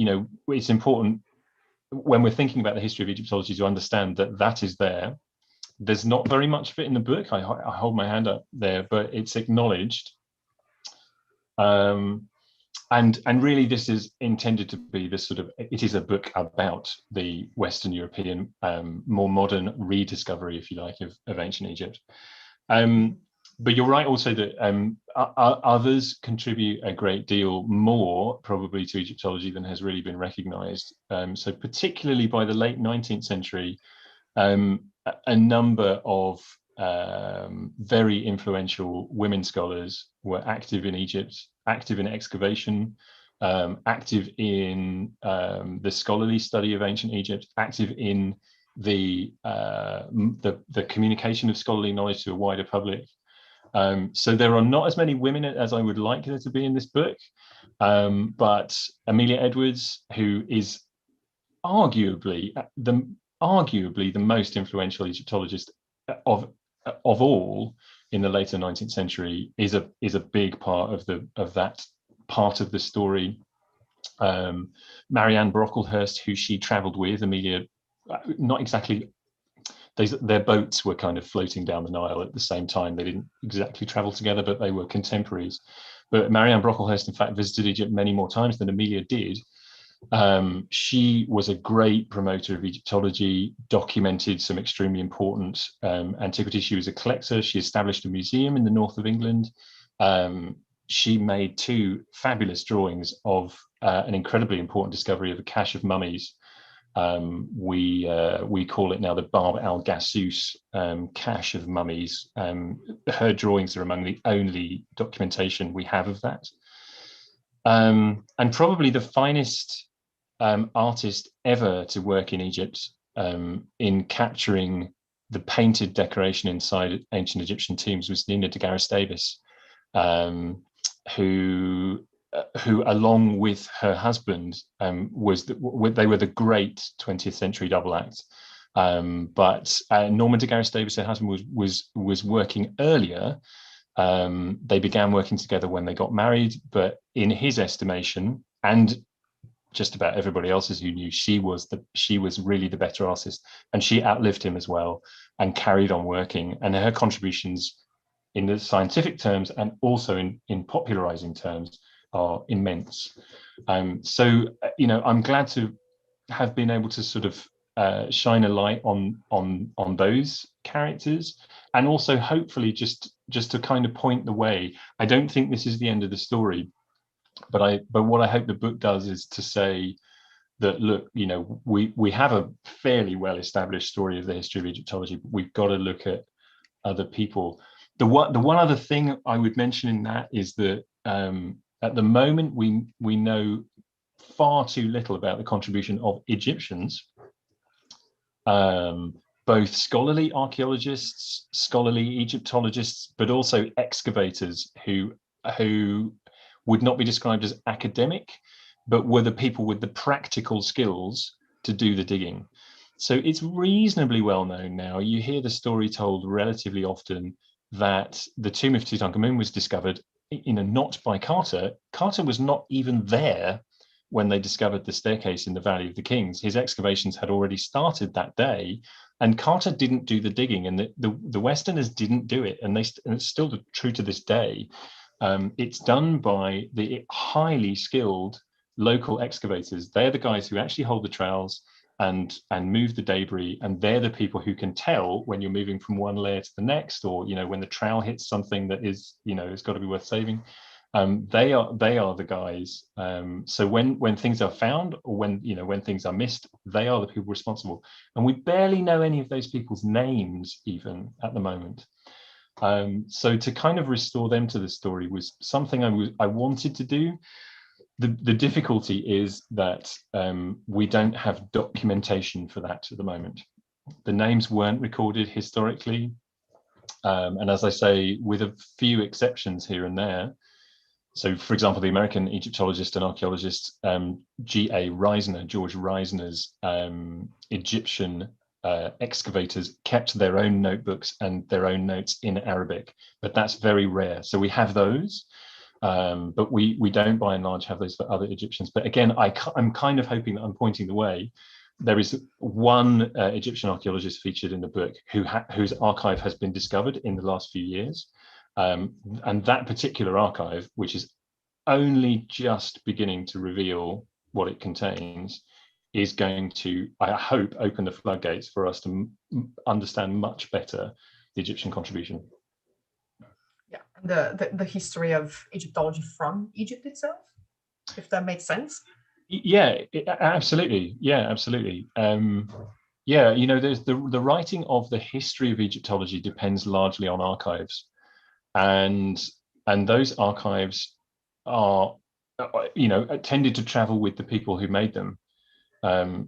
it's important when we're thinking about the history of Egyptology to understand that is there. there's not very much of it in the book. I hold my hand up there, but it's acknowledged. And really, this is intended to be this sort of, it is a book about the Western European, more modern rediscovery, if you like, of ancient Egypt. But you're right also that others contribute a great deal more probably to Egyptology than has really been recognized. So particularly by the late 19th century, a number of very influential women scholars were active in Egypt, active in excavation, active in the scholarly study of ancient Egypt, active in the communication of scholarly knowledge to a wider public. So there are not as many women as I would like there to be in this book, but Amelia Edwards, who is arguably the most influential Egyptologist of all in the later 19th century, is a big part of that part of the story. Marianne Brocklehurst, who she travelled with, Amelia, not exactly. Their boats were kind of floating down the Nile at the same time. They didn't exactly travel together, but they were contemporaries. But Marianne Brocklehurst, in fact, visited Egypt many more times than Amelia did. She was a great promoter of Egyptology, documented some extremely important antiquities. She was a collector. She established a museum in the north of England. She made 2 fabulous drawings of an incredibly important discovery of a cache of mummies. We call it now the Bab al-Gassus cache of mummies. Her drawings are among the only documentation we have of that. And probably the finest artist ever to work in Egypt in capturing the painted decoration inside ancient Egyptian tombs was Nina de Garis Davis, who along with her husband they were the great 20th century double act. But Norman de Garis Davis, her husband, was working earlier. They began working together when they got married, but in his estimation, and just about everybody else's who knew, she was really the better artist, and she outlived him as well and carried on working. And her contributions in the scientific terms and also in popularizing terms are immense. So I'm glad to have been able to sort of shine a light on those characters, and also hopefully just to kind of point the way. I don't think this is the end of the story, but what I hope the book does is to say that, look, we have a fairly well established story of the history of Egyptology, but we've got to look at other people. The one other thing I would mention in that is that at the moment we know far too little about the contribution of Egyptians, both scholarly archaeologists, scholarly Egyptologists, but also excavators who would not be described as academic, but were the people with the practical skills to do the digging. So it's reasonably well known now. You hear the story told relatively often that the tomb of Tutankhamun was discovered not by Carter. Carter was not even there when they discovered the staircase in the Valley of the Kings. His excavations had already started that day, and Carter didn't do the digging, and the Westerners didn't do it, and it's still true to this day. It's done by the highly skilled local excavators. They're the guys who actually hold the trowels and move the debris, and they're the people who can tell when you're moving from one layer to the next, or when the trowel hits something that is it's got to be worth saving. They are the guys. So when things are found, or when things are missed, they are the people responsible, and we barely know any of those people's names even at the moment. So to kind of restore them to the story was something I wanted to do. The difficulty is that we don't have documentation for that at the moment. The names weren't recorded historically, and as I say, with a few exceptions here and there. So, for example, the American Egyptologist and archaeologist George Reisner's Egyptian excavators kept their own notebooks and their own notes in Arabic, but that's very rare. So we have those, but we don't by and large have those for other Egyptians. But again, I'm kind of hoping that I'm pointing the way, there is one Egyptian archaeologist featured in the book whose archive has been discovered in the last few years. And that particular archive, which is only just beginning to reveal what it contains, is going to, I hope, open the floodgates for us to understand much better the Egyptian contribution. Yeah, the history of Egyptology from Egypt itself, if that makes sense. Yeah, absolutely. Yeah, absolutely. Yeah, you know, there's the writing of the history of Egyptology depends largely on archives, and those archives are, you know, tended to travel with the people who made them.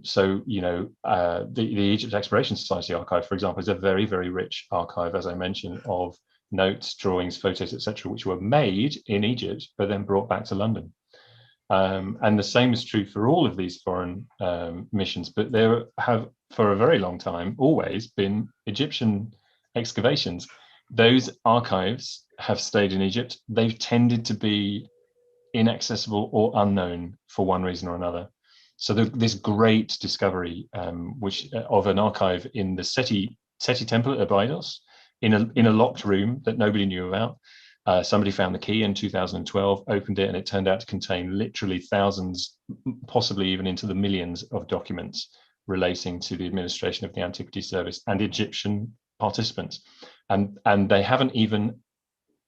So, you know, the Egypt Exploration Society archive, for example, is a very, very rich archive, as I mentioned, of notes, drawings, photos, etc., which were made in Egypt but then brought back to London. And the same is true for all of these foreign missions, but there have, for a very long time, always been Egyptian excavations. Those archives have stayed in Egypt. They've tended to be inaccessible or unknown for one reason or another. So this great discovery, which of an archive in the Seti Temple at Abydos, in a locked room that nobody knew about. Somebody found the key in 2012, opened it, and it turned out to contain literally thousands, possibly even into the millions of documents relating to the administration of the Antiquities Service and Egyptian participants. And they haven't even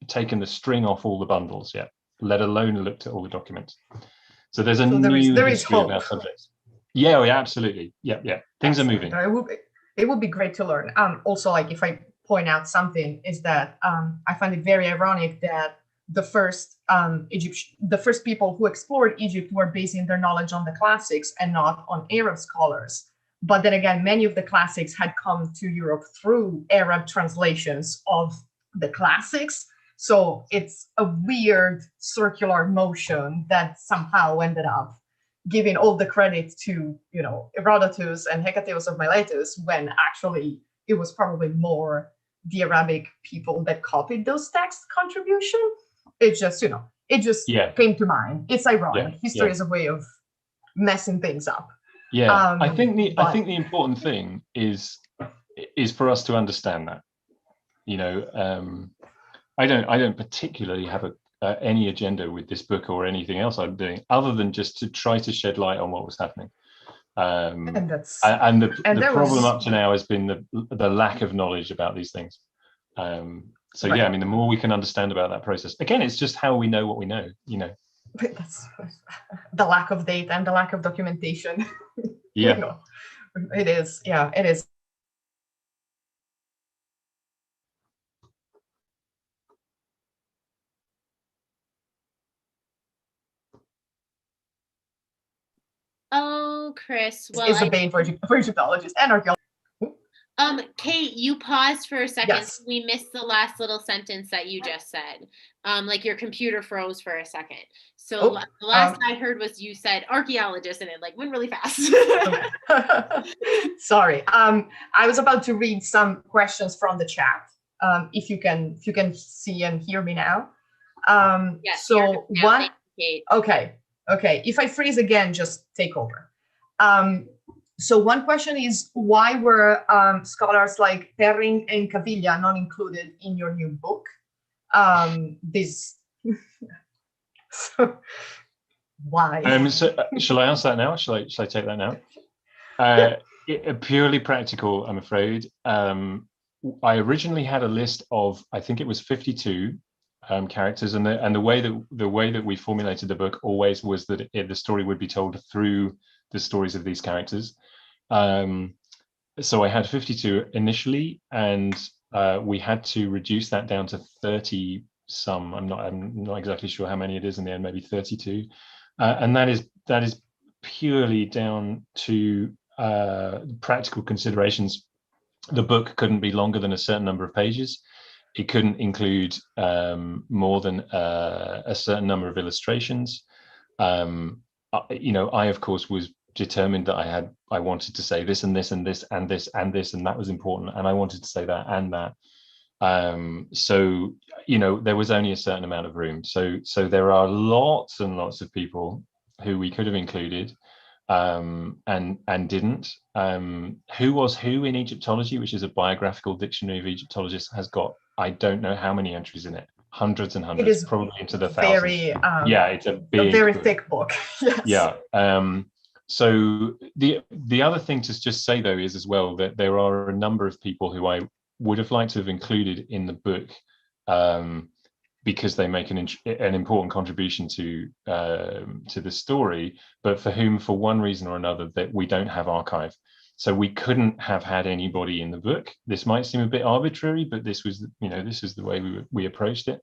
taken the string off all the bundles yet, let alone looked at all the documents. So there's a new history of our subjects. Yeah, yeah, absolutely. Yeah, yeah. Things are moving. It would be great to learn. Also, like, if I point out something, is that I find it very ironic that the first people who explored Egypt were basing their knowledge on the classics and not on Arab scholars. But then again, many of the classics had come to Europe through Arab translations of the classics. So it's a weird circular motion that somehow ended up giving all the credit to, you know, Herodotus and Hecataeus of Miletus, when actually it was probably more the Arabic people that copied those text contribution. It just, you know, came to mind. It's ironic. Yeah, History is a way of messing things up. Yeah, I think the important thing is for us to understand that, you know, I don't particularly have any agenda with this book or anything else I'm doing, other than just to try to shed light on what was happening. And the problem up to now has been the lack of knowledge about these things. So right. Yeah, I mean, the more we can understand about that process, again, it's just how we know what we know, you know. That's the lack of data and the lack of documentation. Yeah, you know, it is. Yeah, it is. Oh, Chris. Well, it's a bane for Egyptologists and archaeologists. Kate, you paused for a second. Yes. We missed the last little sentence that you just said. Like your computer froze for a second. So the last I heard was you said archaeologist, and it like went really fast. Sorry. I was about to read some questions from the chat. If you can see and hear me now. Yes. So one. Okay. If I freeze again, just take over. So one question is, why were scholars like Perring and Caviglia not included in your new book? So why? So shall I answer that now? Shall I take that now? Purely practical, I'm afraid. I originally had a list of, I think it was 52 characters, and the way that we formulated the book always was that the story would be told through the stories of these characters. So I had 52 initially, and we had to reduce that down to 30 some. I'm not exactly sure how many it is in the end, maybe 32. And that is purely down to practical considerations. The book couldn't be longer than a certain number of pages. It couldn't include more than a certain number of illustrations. You know, I of course was determined that I wanted to say this and this and this and this and this, and that was important, and I wanted to say that and that. So, you know, there was only a certain amount of room. So there are lots and lots of people who we could have included, and didn't. Who Was Who in Egyptology, which is a biographical dictionary of Egyptologists, has got, I don't know how many entries in it, hundreds and hundreds, it is probably into the very, thousands. Yeah, it's a very book. thick book. Yes. Yeah. So the other thing to just say, though, is as well that there are a number of people who I would have liked to have included in the book, because they make an important contribution to the story, but for whom, for one reason or another, that we don't have archive. So we couldn't have had anybody in the book. This might seem a bit arbitrary, but this was, this is the way we approached it.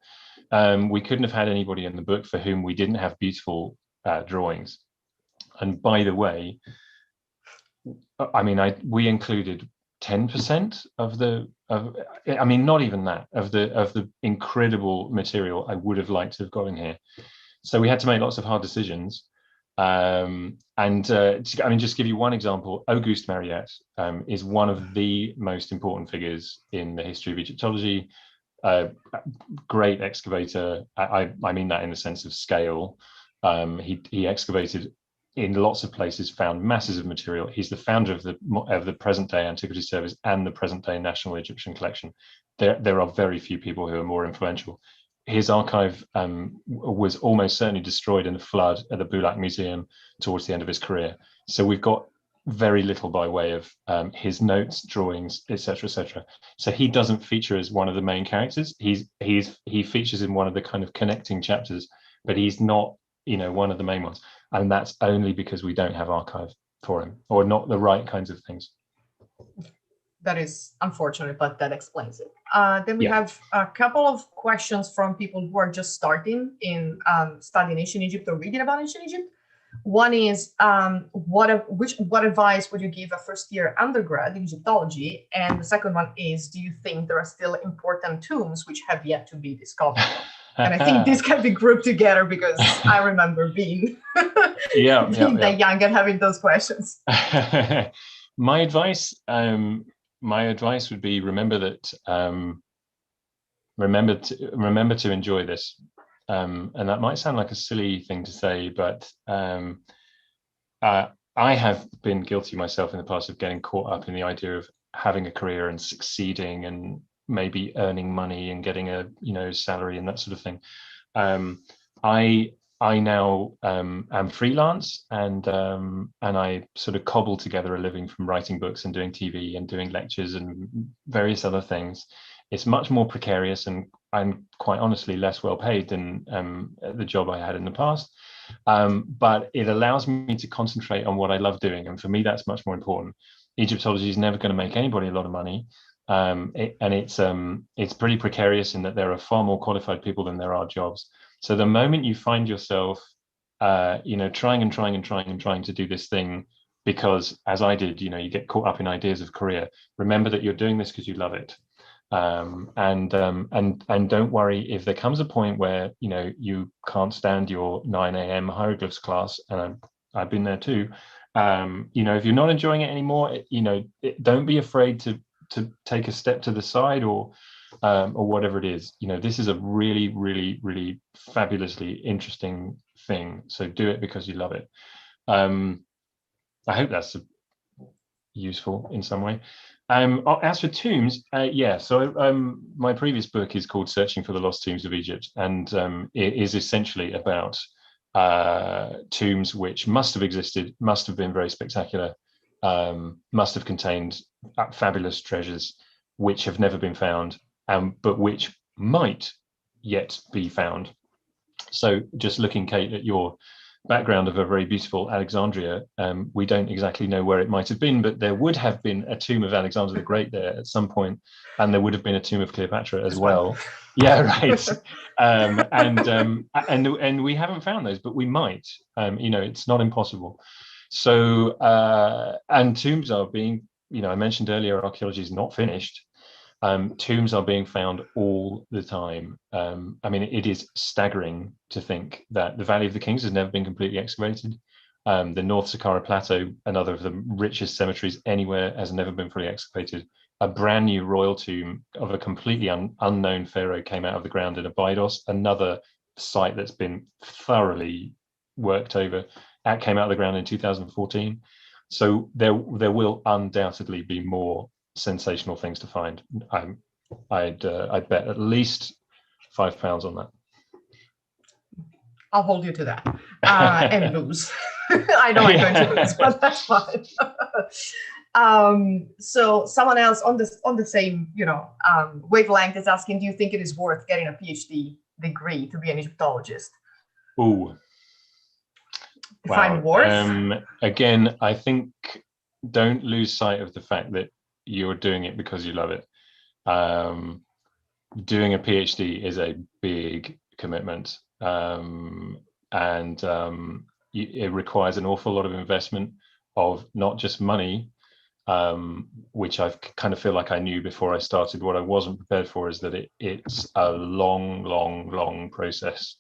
We couldn't have had anybody in the book for whom we didn't have beautiful drawings. And by the way, I mean, we included 10% of not even that, of the incredible material I would have liked to have got in here. So we had to make lots of hard decisions. Just give you one example, Auguste Mariette is one of the most important figures in the history of Egyptology. Great excavator. I mean that in the sense of scale. He excavated in lots of places, found masses of material. He's the founder of the present-day Antiquities Service and the present-day National Egyptian Collection. There are very few people who are more influential. His archive was almost certainly destroyed in a flood at the Boulak Museum towards the end of his career. So we've got very little by way of his notes, drawings, etc., etc. So he doesn't feature as one of the main characters. He features in one of the kind of connecting chapters, but he's not, one of the main ones. And that's only because we don't have archive for him, or not the right kinds of things. That is unfortunate, but that explains it. Then we have a couple of questions from people who are just starting in studying ancient Egypt or reading about ancient Egypt. One is, what advice would you give a first-year undergrad in Egyptology? And the second one is, do you think there are still important tombs which have yet to be discovered? And I think these can be grouped together because I remember being that young and having those questions. My advice would be remember to enjoy this. And that might sound like a silly thing to say, but I have been guilty myself in the past of getting caught up in the idea of having a career and succeeding and maybe earning money and getting a salary and that sort of thing. I now am freelance and I sort of cobble together a living from writing books and doing TV and doing lectures and various other things. It's much more precarious and I'm quite honestly less well paid than the job I had in the past. But it allows me to concentrate on what I love doing. And for me, that's much more important. Egyptology is never going to make anybody a lot of money. It's pretty precarious in that there are far more qualified people than there are jobs. So the moment you find yourself, trying to do this thing, because as I did, you get caught up in ideas of career, remember that you're doing this because you love it. And don't worry if there comes a point where, you can't stand your 9 a.m. hieroglyphs class, and I've been there too. If you're not enjoying it anymore, don't be afraid to take a step to the side or whatever it is. This is a really, really, really fabulously interesting thing. So do it because you love it. I hope that's useful in some way. As for tombs, so my previous book is called Searching for the Lost Tombs of Egypt, and it is essentially about tombs which must have existed, must have been very spectacular, must have contained fabulous treasures which have never been found, but which might yet be found. So just looking, Kate, at your background of a very beautiful Alexandria, we don't exactly know where it might have been, but there would have been a tomb of Alexander the Great there at some point, and there would have been a tomb of Cleopatra as well. Yeah, right. And we haven't found those, but we might. It's not impossible. So and tombs are being, I mentioned earlier, archaeology is not finished. Tombs are being found all the time. It is staggering to think that the Valley of the Kings has never been completely excavated. The North Saqqara Plateau, another of the richest cemeteries anywhere, has never been fully excavated. A brand new royal tomb of a completely unknown pharaoh came out of the ground in Abydos, another site that's been thoroughly worked over, came out of the ground in 2014. So there will undoubtedly be more sensational things to find. I'd bet at least £5 on that. I'll hold you to that, and lose. I know I'm going to lose, but that's fine. So someone else on the same wavelength is asking, do you think it is worth getting a PhD degree to be an Egyptologist? Ooh. Define worth. Again, I think don't lose sight of the fact that you're doing it because you love it. Doing a PhD is a big commitment, and it requires an awful lot of investment of not just money, which I kind of feel like I knew before I started. What I wasn't prepared for is that it's a long process.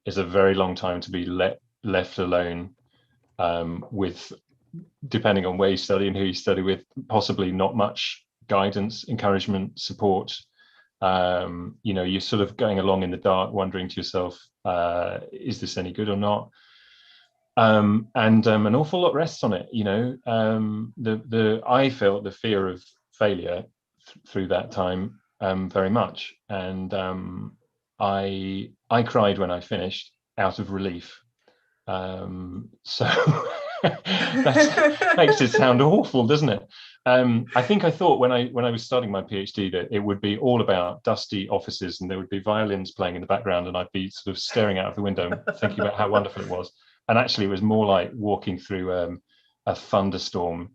It's a very long time to be left alone, with, depending on where you study and who you study with, possibly not much guidance, encouragement, support. You're sort of going along in the dark, wondering to yourself, is this any good or not? And an awful lot rests on it. I felt the fear of failure through that time very much, and I cried when I finished out of relief. So that makes it sound awful, doesn't it? I think I thought when I was starting my PhD that it would be all about dusty offices and there would be violins playing in the background and I'd be sort of staring out of the window and thinking about how wonderful it was. And actually it was more like walking through a thunderstorm,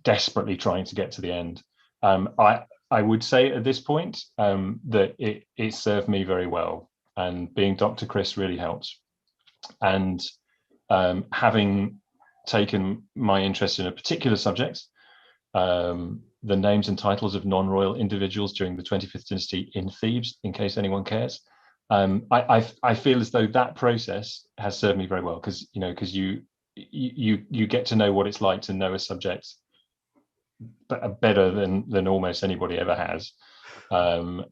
desperately trying to get to the end. I would say at this point that it served me very well, and being Dr. Chris really helps. And having taken my interest in a particular subject, the names and titles of non-royal individuals during the 25th dynasty in Thebes, in case anyone cares, I feel as though that process has served me very well, because you get to know what it's like to know a subject better than almost anybody ever has, and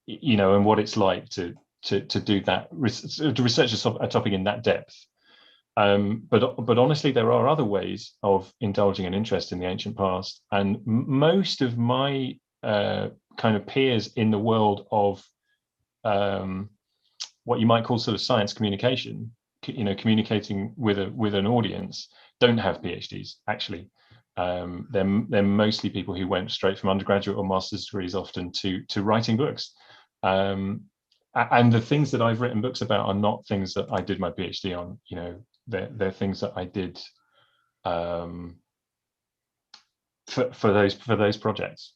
what it's like to do that, to research a topic in that depth. But honestly, there are other ways of indulging an interest in the ancient past, and most of my kind of peers in the world of what you might call sort of science communication, communicating with an audience, don't have PhDs actually. They're mostly people who went straight from undergraduate or master's degrees, often to writing books. And the things that I've written books about are not things that I did my PhD on. They're things that I did for those projects.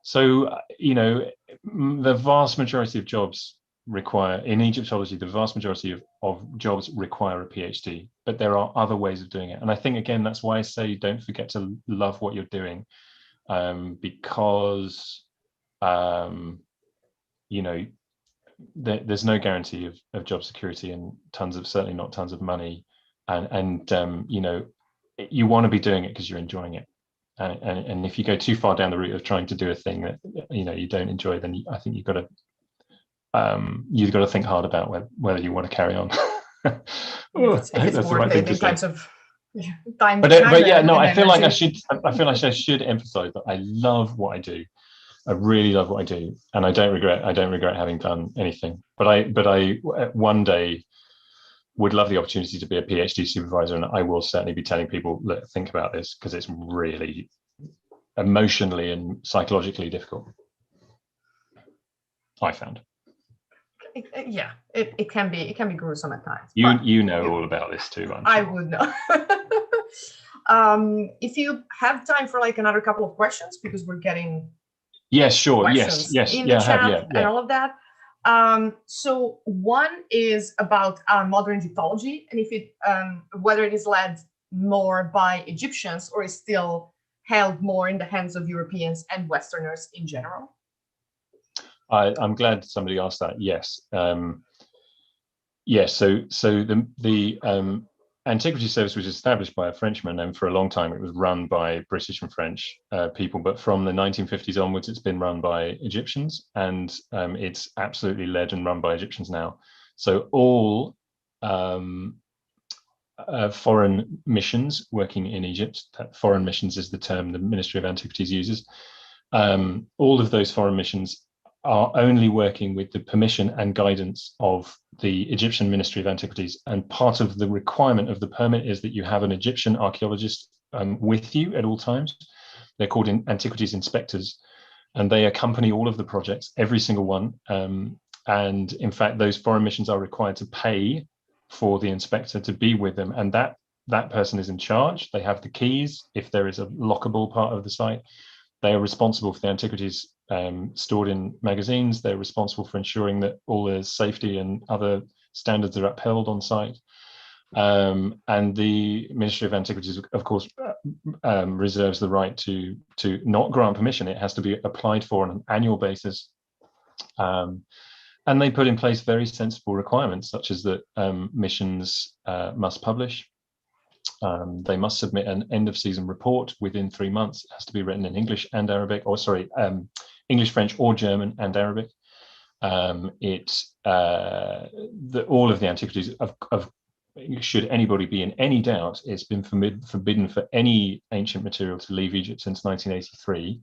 So the vast majority of jobs in Egyptology, the vast majority of jobs require a PhD, but there are other ways of doing it. And I think, again, that's why I say don't forget to love what you're doing, because there's no guarantee of job security and certainly not tons of money, and you want to be doing it because you're enjoying it, and if you go too far down the route of trying to do a thing that you don't enjoy, then I think you've got to think hard about whether you want to carry on. It's worth it in terms of time. But yeah, no, I feel like I should emphasize that I love what I do. I really love what I do, and I don't regret having done anything. But I one day would love the opportunity to be a PhD supervisor, and I will certainly be telling people, look, think about this, because it's really emotionally and psychologically difficult, I found. Yeah, it can be gruesome at times. You know all about this too, I'm sure. I would know. If you have time for like another couple of questions, because we're getting sure, yes, in the chat and all of that. So one is about modern Egyptology, and if whether it is led more by Egyptians or is still held more in the hands of Europeans and Westerners in general. I'm glad somebody asked that. Yes. Yes. So the Antiquity Service was established by a Frenchman, and for a long time it was run by British and French people. But from the 1950s onwards, it's been run by Egyptians, and it's absolutely led and run by Egyptians now. So all foreign missions working in Egypt. Foreign missions is the term the Ministry of Antiquities uses. All of those foreign missions are only working with the permission and guidance of the Egyptian Ministry of Antiquities. And part of the requirement of the permit is that you have an Egyptian archaeologist with you at all times. They're called antiquities inspectors, and they accompany all of the projects, every single one. And in fact, those foreign missions are required to pay for the inspector to be with them. And that person is in charge. They have the keys. If there is a lockable part of the site, they are responsible for the antiquities stored in magazines. They're responsible for ensuring that all the safety and other standards are upheld on site. And the Ministry of Antiquities, of course, reserves the right to not grant permission. It has to be applied for on an annual basis. And they put in place very sensible requirements, such as that missions must publish. They must submit an end of season report within 3 months. It has to be written in English and Arabic, or sorry, English, French, or German and Arabic. All of the antiquities should anybody be in any doubt, it's been forbidden for any ancient material to leave Egypt since 1983.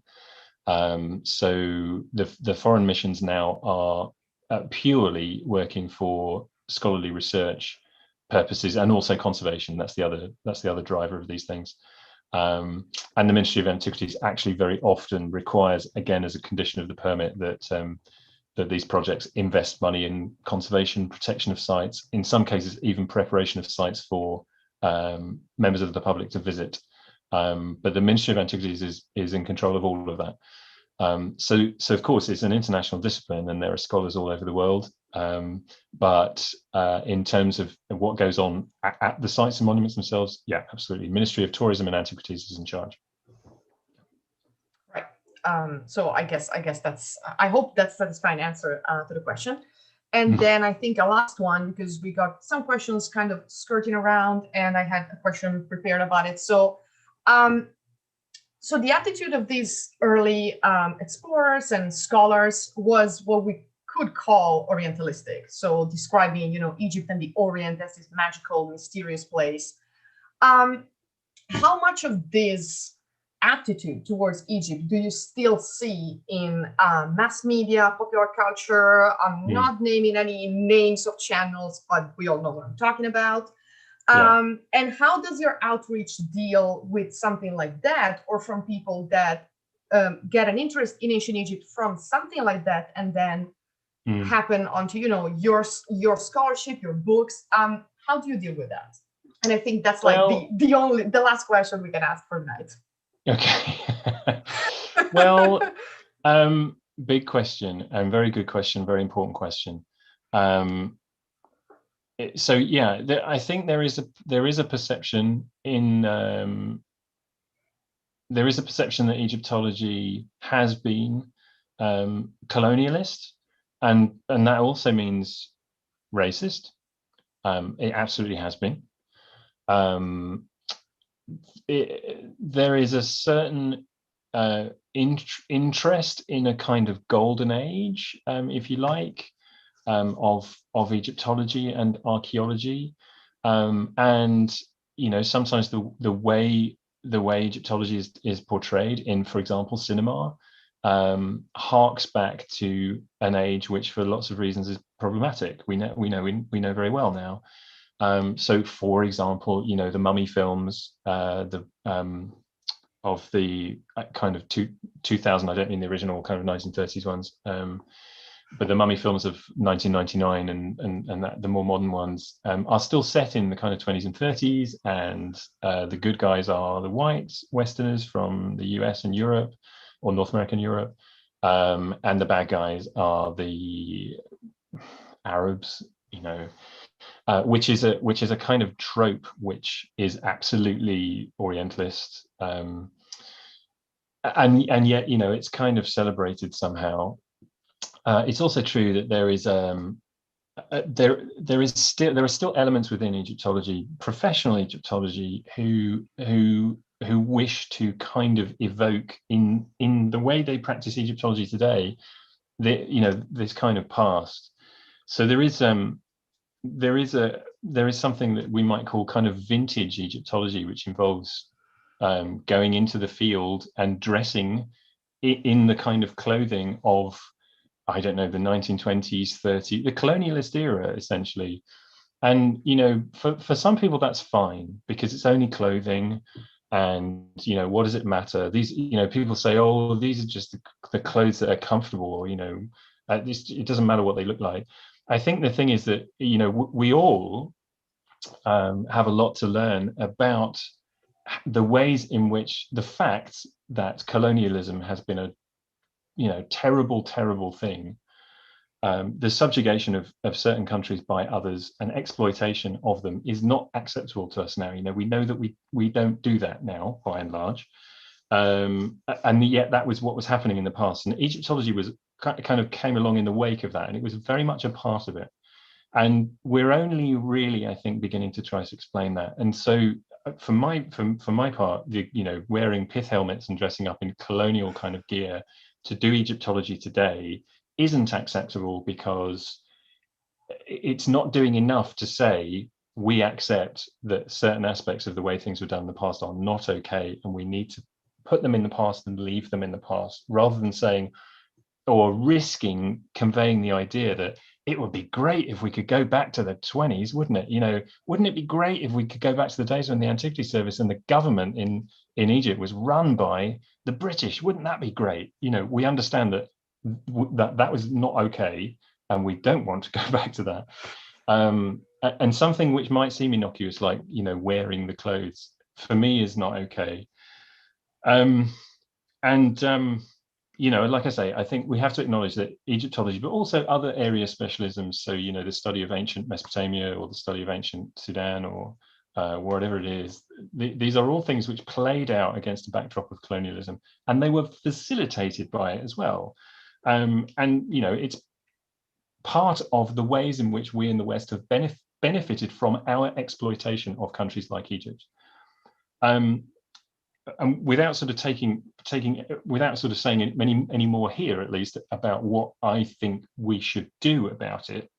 So the foreign missions now are purely working for scholarly research purposes and also conservation. That's the other driver of these things. And the Ministry of Antiquities actually very often requires, again, as a condition of the permit, that these projects invest money in conservation, protection of sites, in some cases even preparation of sites for members of the public to visit. But the Ministry of Antiquities is in control of all of that. So of course it's an international discipline and there are scholars all over the world. But in terms of what goes on at the sites and monuments themselves, yeah, absolutely. Ministry of Tourism and Antiquities is in charge. So I guess I hope that's a satisfying answer to the question. And then I think a last one, because we got some questions kind of skirting around and I had a question prepared about it. So so the attitude of these early explorers and scholars was what we could call Orientalistic. So describing, Egypt and the Orient as this magical, mysterious place. How much of this attitude towards Egypt do you still see in mass media, popular culture? I'm not naming any names of channels, but we all know what I'm talking about. And how does your outreach deal with something like that, or from people that get an interest in ancient Egypt from something like that and then happen onto, your scholarship, your books? How do you deal with that? And I think that's the last question we can ask for tonight. Okay. Well, big question and very good question, very important question. So yeah, I think there is a perception that Egyptology has been colonialist, and that also means racist. It absolutely has been. There is a certain interest in a kind of golden age, if you like, of Egyptology and archaeology, and sometimes the way Egyptology is portrayed in, for example, cinema, harks back to an age which, for lots of reasons, is problematic. We know very well now. So, for example, the Mummy films, of the kind of 2000, I don't mean the original kind of 1930s ones, but the Mummy films of 1999 and the more modern ones are still set in the kind of 20s and 30s, and the good guys are the white Westerners from the US and Europe, or North American Europe, and the bad guys are the Arabs, which is a kind of trope which is absolutely Orientalist, and yet it's kind of celebrated somehow. It's also true that there are still elements within Egyptology, professional Egyptology, who wish to kind of evoke in the way they practice Egyptology today, this kind of past. So there is there is something that we might call kind of vintage Egyptology, which involves going into the field and dressing in the kind of clothing of, I don't know, the 1920s, 30s, the colonialist era, essentially. And, you know, for some people that's fine because it's only clothing, and, you know, what does it matter? These, you know, people say, oh, these are just the clothes that are comfortable, or, you know, it doesn't matter what they look like. I think the thing is that, you know, we all have a lot to learn about the ways in which the fact that colonialism has been a, you know, terrible thing, the subjugation of certain countries by others and exploitation of them is not acceptable to us now. You know, we know that we don't do that now, by and large, and yet that was what was happening in the past. And Egyptology was kind of came along in the wake of that, and it was very much a part of it. And we're only really, I think, beginning to try to explain that. And so, for my part, you know, wearing pith helmets and dressing up in colonial kind of gear to do Egyptology today isn't acceptable, because it's not doing enough to say we accept that certain aspects of the way things were done in the past are not okay, and we need to put them in the past and leave them in the past, rather than saying or risking conveying the idea that it would be great if we could go back to the 20s, wouldn't it? You know, wouldn't it be great if we could go back to the days when the Antiquity Service and the government in Egypt was run by the British? Wouldn't that be great? You know, we understand that that was not okay, and we don't want to go back to that. And something which might seem innocuous, like, you know, wearing the clothes, for me is not okay. You know, like I say, I think we have to acknowledge that Egyptology, but also other area specialisms, so, you know, the study of ancient Mesopotamia or the study of ancient Sudan, or whatever it is, these are all things which played out against a backdrop of colonialism, and they were facilitated by it as well. And, you know, it's part of the ways in which we in the West have benefited from our exploitation of countries like Egypt. And without sort of without sort of saying any more here, at least, about what I think we should do about it,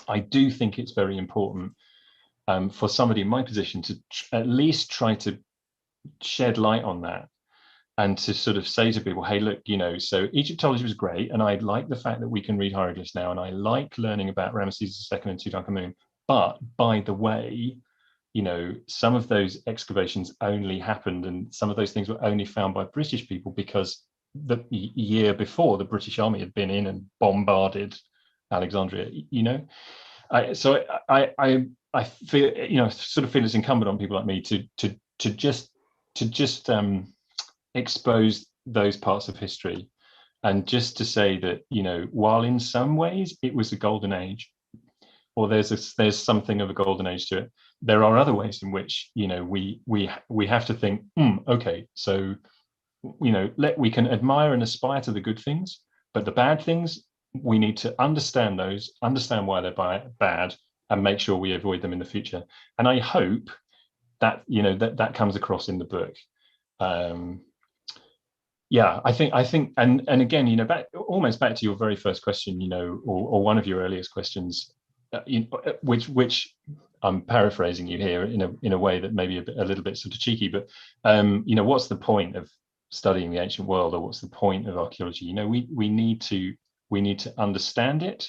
I do think it's very important for somebody in my position to at least try to shed light on that, and to sort of say to people, hey, look, you know, so Egyptology was great, and I like the fact that we can read hieroglyphs now, and I like learning about Ramesses II and Tutankhamun, but by the way, you know, some of those excavations only happened, and some of those things were only found by British people because the year before the British Army had been in and bombarded Alexandria, you know. So I feel, you know, sort of feel it's incumbent on people like me to just expose those parts of history, and just to say that, you know, while in some ways it was a golden age, or there's something of a golden age to it, there are other ways in which, you know, we have to think, okay, so, you know, we can admire and aspire to the good things, but the bad things, we need to understand those, understand why they're bad, and make sure we avoid them in the future. And I hope that, you know, that comes across in the book. Yeah, I think, and again, you know, almost back to your very first question, you know, or one of your earliest questions, which I'm paraphrasing you here in a way that maybe a little bit sort of cheeky, but you know, what's the point of studying the ancient world, or what's the point of archaeology? You know, we need to understand it,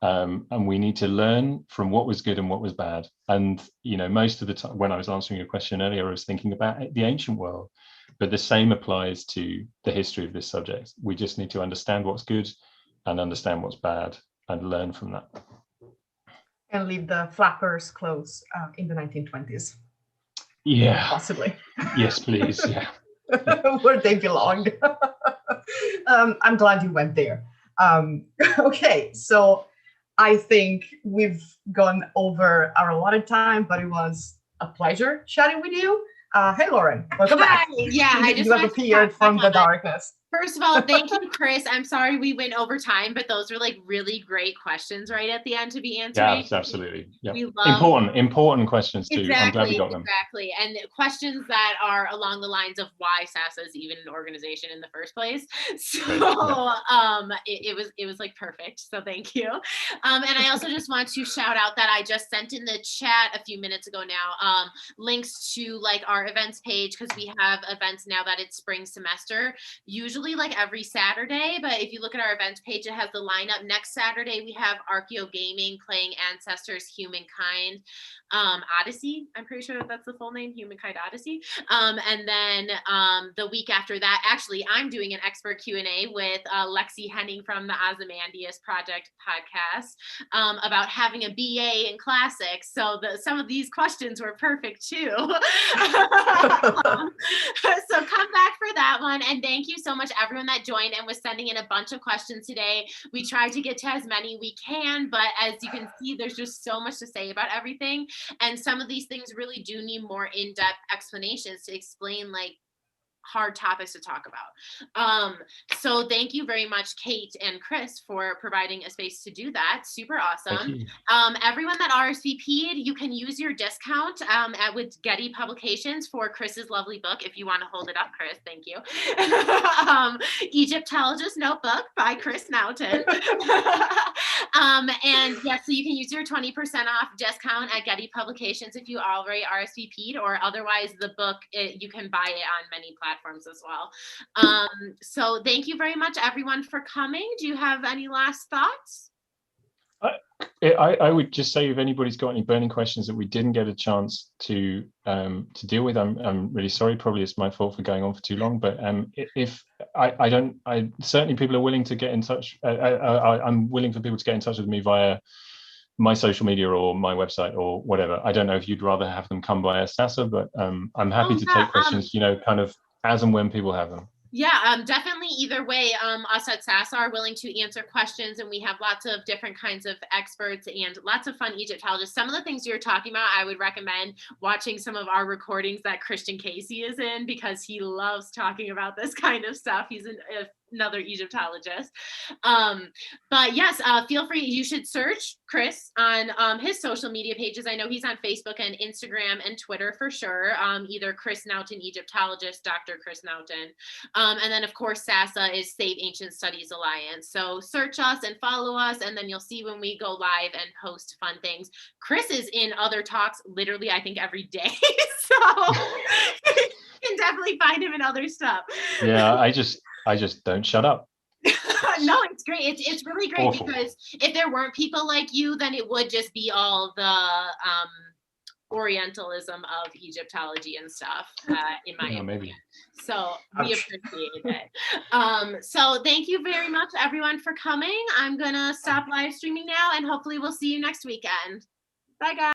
and we need to learn from what was good and what was bad. And, you know, most of the time when I was answering your question earlier, I was thinking about the ancient world, but the same applies to the history of this subject. We just need to understand what's good and understand what's bad, and learn from that. And leave the flappers clothes in the 1920s. Yeah, possibly. Yes, please. Yeah. Where they belonged. I'm glad you went there. Okay, so I think we've gone over our allotted time, but it was a pleasure chatting with you. Hey, Lauren, welcome back. Yeah, I just you have appeared from the darkness. First of all, thank you, Chris. I'm sorry we went over time, but those were like really great questions right at the end to be answering. Yeah, absolutely. Yeah. We love Important questions too. exactly, I'm glad we got them. exactly, and questions that are along the lines of why SASA is even an organization in the first place. So it was like perfect. So thank you. And I also just want to shout out that I just sent in the chat a few minutes ago now links to like our events page, because we have events now that it's spring semester, usually like every Saturday. But if you look at our events page, it has the lineup. Next Saturday we have Archeo Gaming playing Ancestors Humankind Odyssey. I'm pretty sure that's the full name, Humankind Odyssey. And then the week after that, actually, I'm doing an expert Q&A with Lexi Henning from the Ozymandias Project podcast about having a BA in classics. So some of these questions were perfect too. So come back for that one. And thank you so much, everyone that joined and was sending in a bunch of questions today. We tried to get to as many we can, but as you can see, there's just so much to say about everything. And some of these things really do need more in-depth explanations to explain like hard topics to talk about. So thank you very much, Kate and Chris, for providing a space to do that. Super awesome. Everyone that RSVP'd, you can use your discount with Getty Publications for Chris's lovely book. If you want to hold it up, Chris, thank you. Egyptologist Notebook by Chris Naunton. And yes, so you can use your 20% off discount at Getty Publications if you already RSVP'd, or otherwise the book, you can buy it on many platforms as well. So thank you very much, everyone, for coming. Do you have any last thoughts? I would just say, if anybody's got any burning questions that we didn't get a chance to deal with, I'm really sorry. Probably it's my fault for going on for too long. But if I certainly people are willing to get in touch. I'm willing for people to get in touch with me via my social media or my website or whatever. I don't know if you'd rather have them come via SASA, but I'm happy to take questions. Kind of as and when people have them. Yeah, definitely either way. Us at SASA are willing to answer questions, and we have lots of different kinds of experts and lots of fun Egyptologists. Some of the things you're talking about, I would recommend watching some of our recordings that Christian Casey is in, because he loves talking about this kind of stuff. He's another Egyptologist. But yes, feel free. You should search Chris on his social media pages. I know he's on Facebook and Instagram and Twitter for sure. Either Chris Naunton Egyptologist, Dr. Chris Naunton. And then of course SASA is Save Ancient Studies Alliance. So search us and follow us, and then you'll see when we go live and post fun things. Chris is in other talks literally I think every day. So you can definitely find him in other stuff. Yeah, I just don't shut up. No, it's great. It's really great. Awful. Because if there weren't people like you, then it would just be all the Orientalism of Egyptology and stuff, in my opinion. Maybe. So we appreciate it. So thank you very much, everyone, for coming. I'm gonna stop live streaming now, and hopefully we'll see you next weekend. Bye, guys.